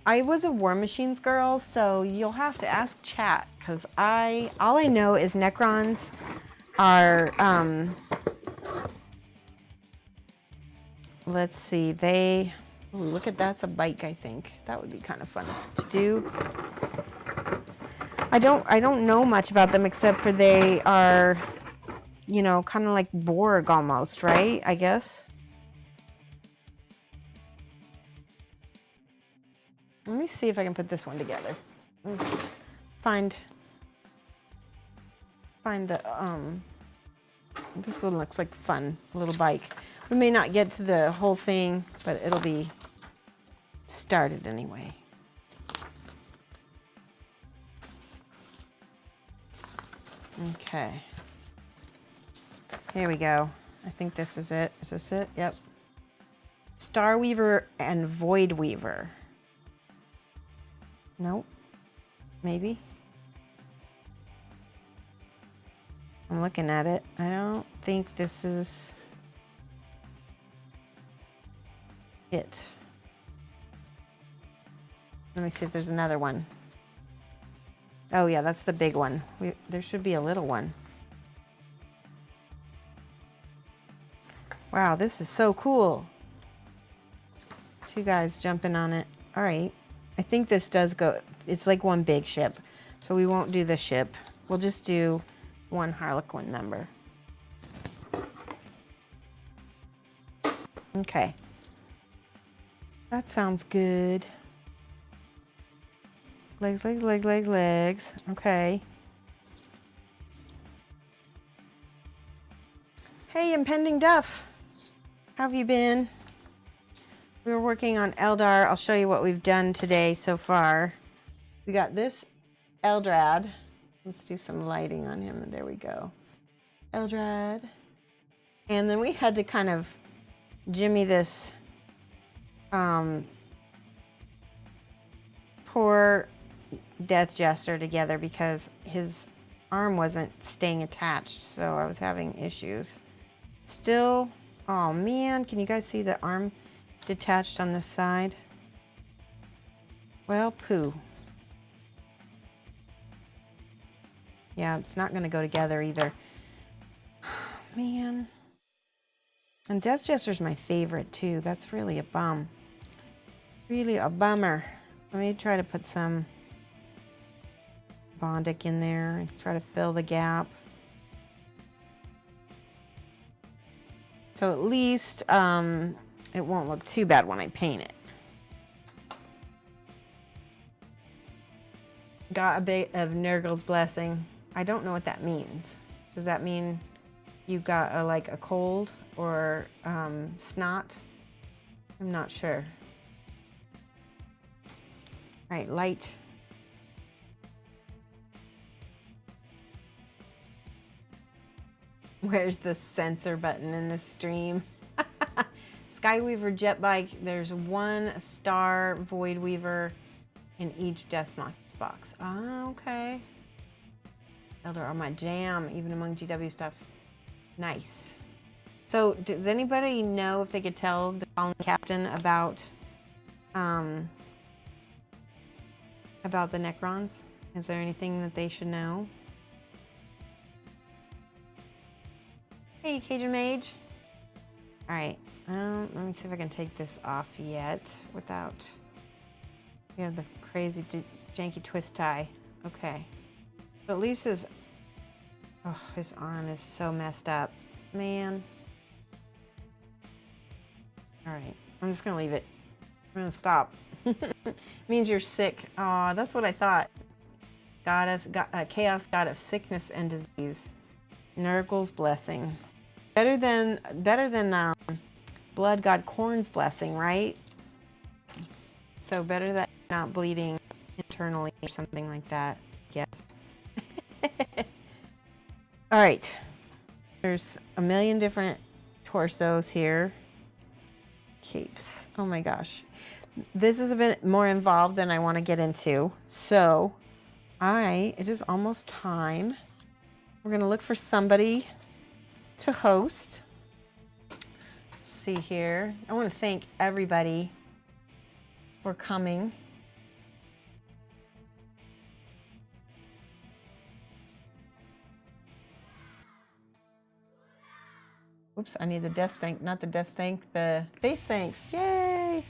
I was a War Machines girl, so you'll have to ask chat, because all I know is Necrons are, let's see, ooh, look at that's a bike, I think. That would be kind of fun to do. I don't know much about them except for they are, you know, kind of like Borg almost, right? I guess. Let me see if I can put this one together. Let me find the, this one looks like fun, a little bike. We may not get to the whole thing, but it'll be started anyway. Okay. Here we go. I think this is it. Is this it? Yep. Starweaver and Voidweaver. Nope. Maybe. I'm looking at it. I don't think this is it. Let me see if there's another one. Oh yeah, that's the big one. There should be a little one. Wow, this is so cool. Two guys jumping on it. All right. I think this does go, it's like one big ship. So we won't do the ship. We'll just do one Harlequin member. Okay. That sounds good. Legs, legs, legs, legs, legs. Okay. Hey, Impending Duff. How have you been? We were working on Eldar. I'll show you what we've done today so far. We got this Eldrad. Let's do some lighting on him. There we go. Eldrad. And then we had to kind of jimmy this poor Death Jester together because his arm wasn't staying attached, so I was having issues. Still, oh man, can you guys see the arm detached on this side? Well, poo. Yeah, it's not going to go together either. Man. And Death Jester's my favorite too. That's really a bum. Really a bummer. Let me try to put some Bondic in there and try to fill the gap. So at least it won't look too bad when I paint it. Got a bit of Nurgle's Blessing. I don't know what that means. Does that mean you got like a cold or snot? I'm not sure. All right, light. Where's the censor button in the stream? Skyweaver jet bike. There's one star Voidweaver in each Death box. Ah, okay. Elder are my jam, even among GW stuff. Nice. So, does anybody know if they could tell the fallen captain about the Necrons? Is there anything that they should know? Hey, Cajun Mage. All right. Let me see if I can take this off yet without. We have the crazy janky twist tie. Okay. But at least his arm is so messed up, man. All right. I'm just gonna leave it. I'm gonna stop. Means you're sick. Aw, that's what I thought. Chaos god of sickness and disease. Nurgle's blessing. Better than blood god Corn's blessing, right? So better that you're not bleeding internally or something like that. Yes. All right. There's a million different torsos here. Capes. Oh my gosh. This is a bit more involved than I want to get into. So it is almost time. We're going to look for somebody to host. Let's see here. I want to thank everybody for coming. Oops, I need the desk thank, not the desk thank, the face thanks. Yay!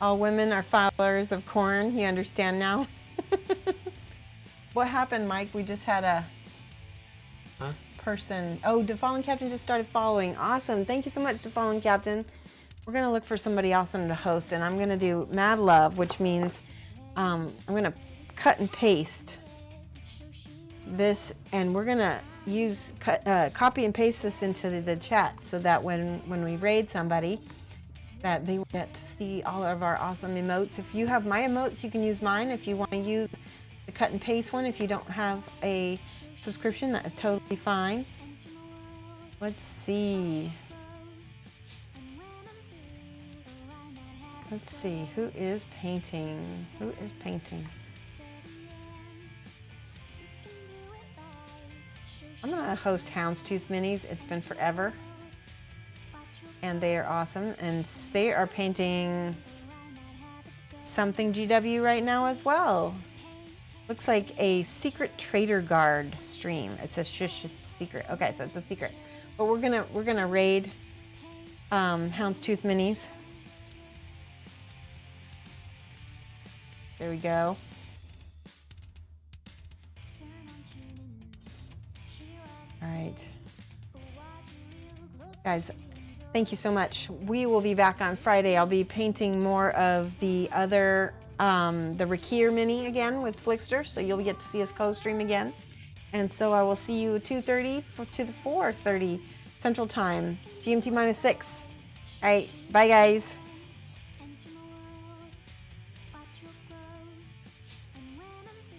All women are followers of Corn. You understand now? What happened, Mike? We just had a person. Oh, Defallen Captain just started following. Awesome. Thank you so much, Defallen Captain. We're going to look for somebody awesome to host, and I'm going to do Mad Love, which means I'm going to cut and paste this, and we're going to copy and paste this into the chat so that when we raid somebody, that they will get to see all of our awesome emotes. If you have my emotes, you can use mine. If you want to use the cut and paste one, if you don't have a subscription, that is totally fine. Let's see. Let's see, who is painting? Who is painting? I'm gonna host Houndstooth Minis. It's been forever. And they are awesome. And they are painting something GW right now as well. Looks like a secret trader guard stream. It says shush, it's secret. Okay, so it's a secret. But we're gonna raid Houndstooth Minis. There we go. All right. Guys, thank you so much. We will be back on Friday. I'll be painting more of the other, the Rakkir mini again with Flikster, so you'll get to see us co-stream again. And so I will see you 2:30 to the 4:30 Central Time, GMT -6. All right, bye guys. And tomorrow, watch your clothes. And when I'm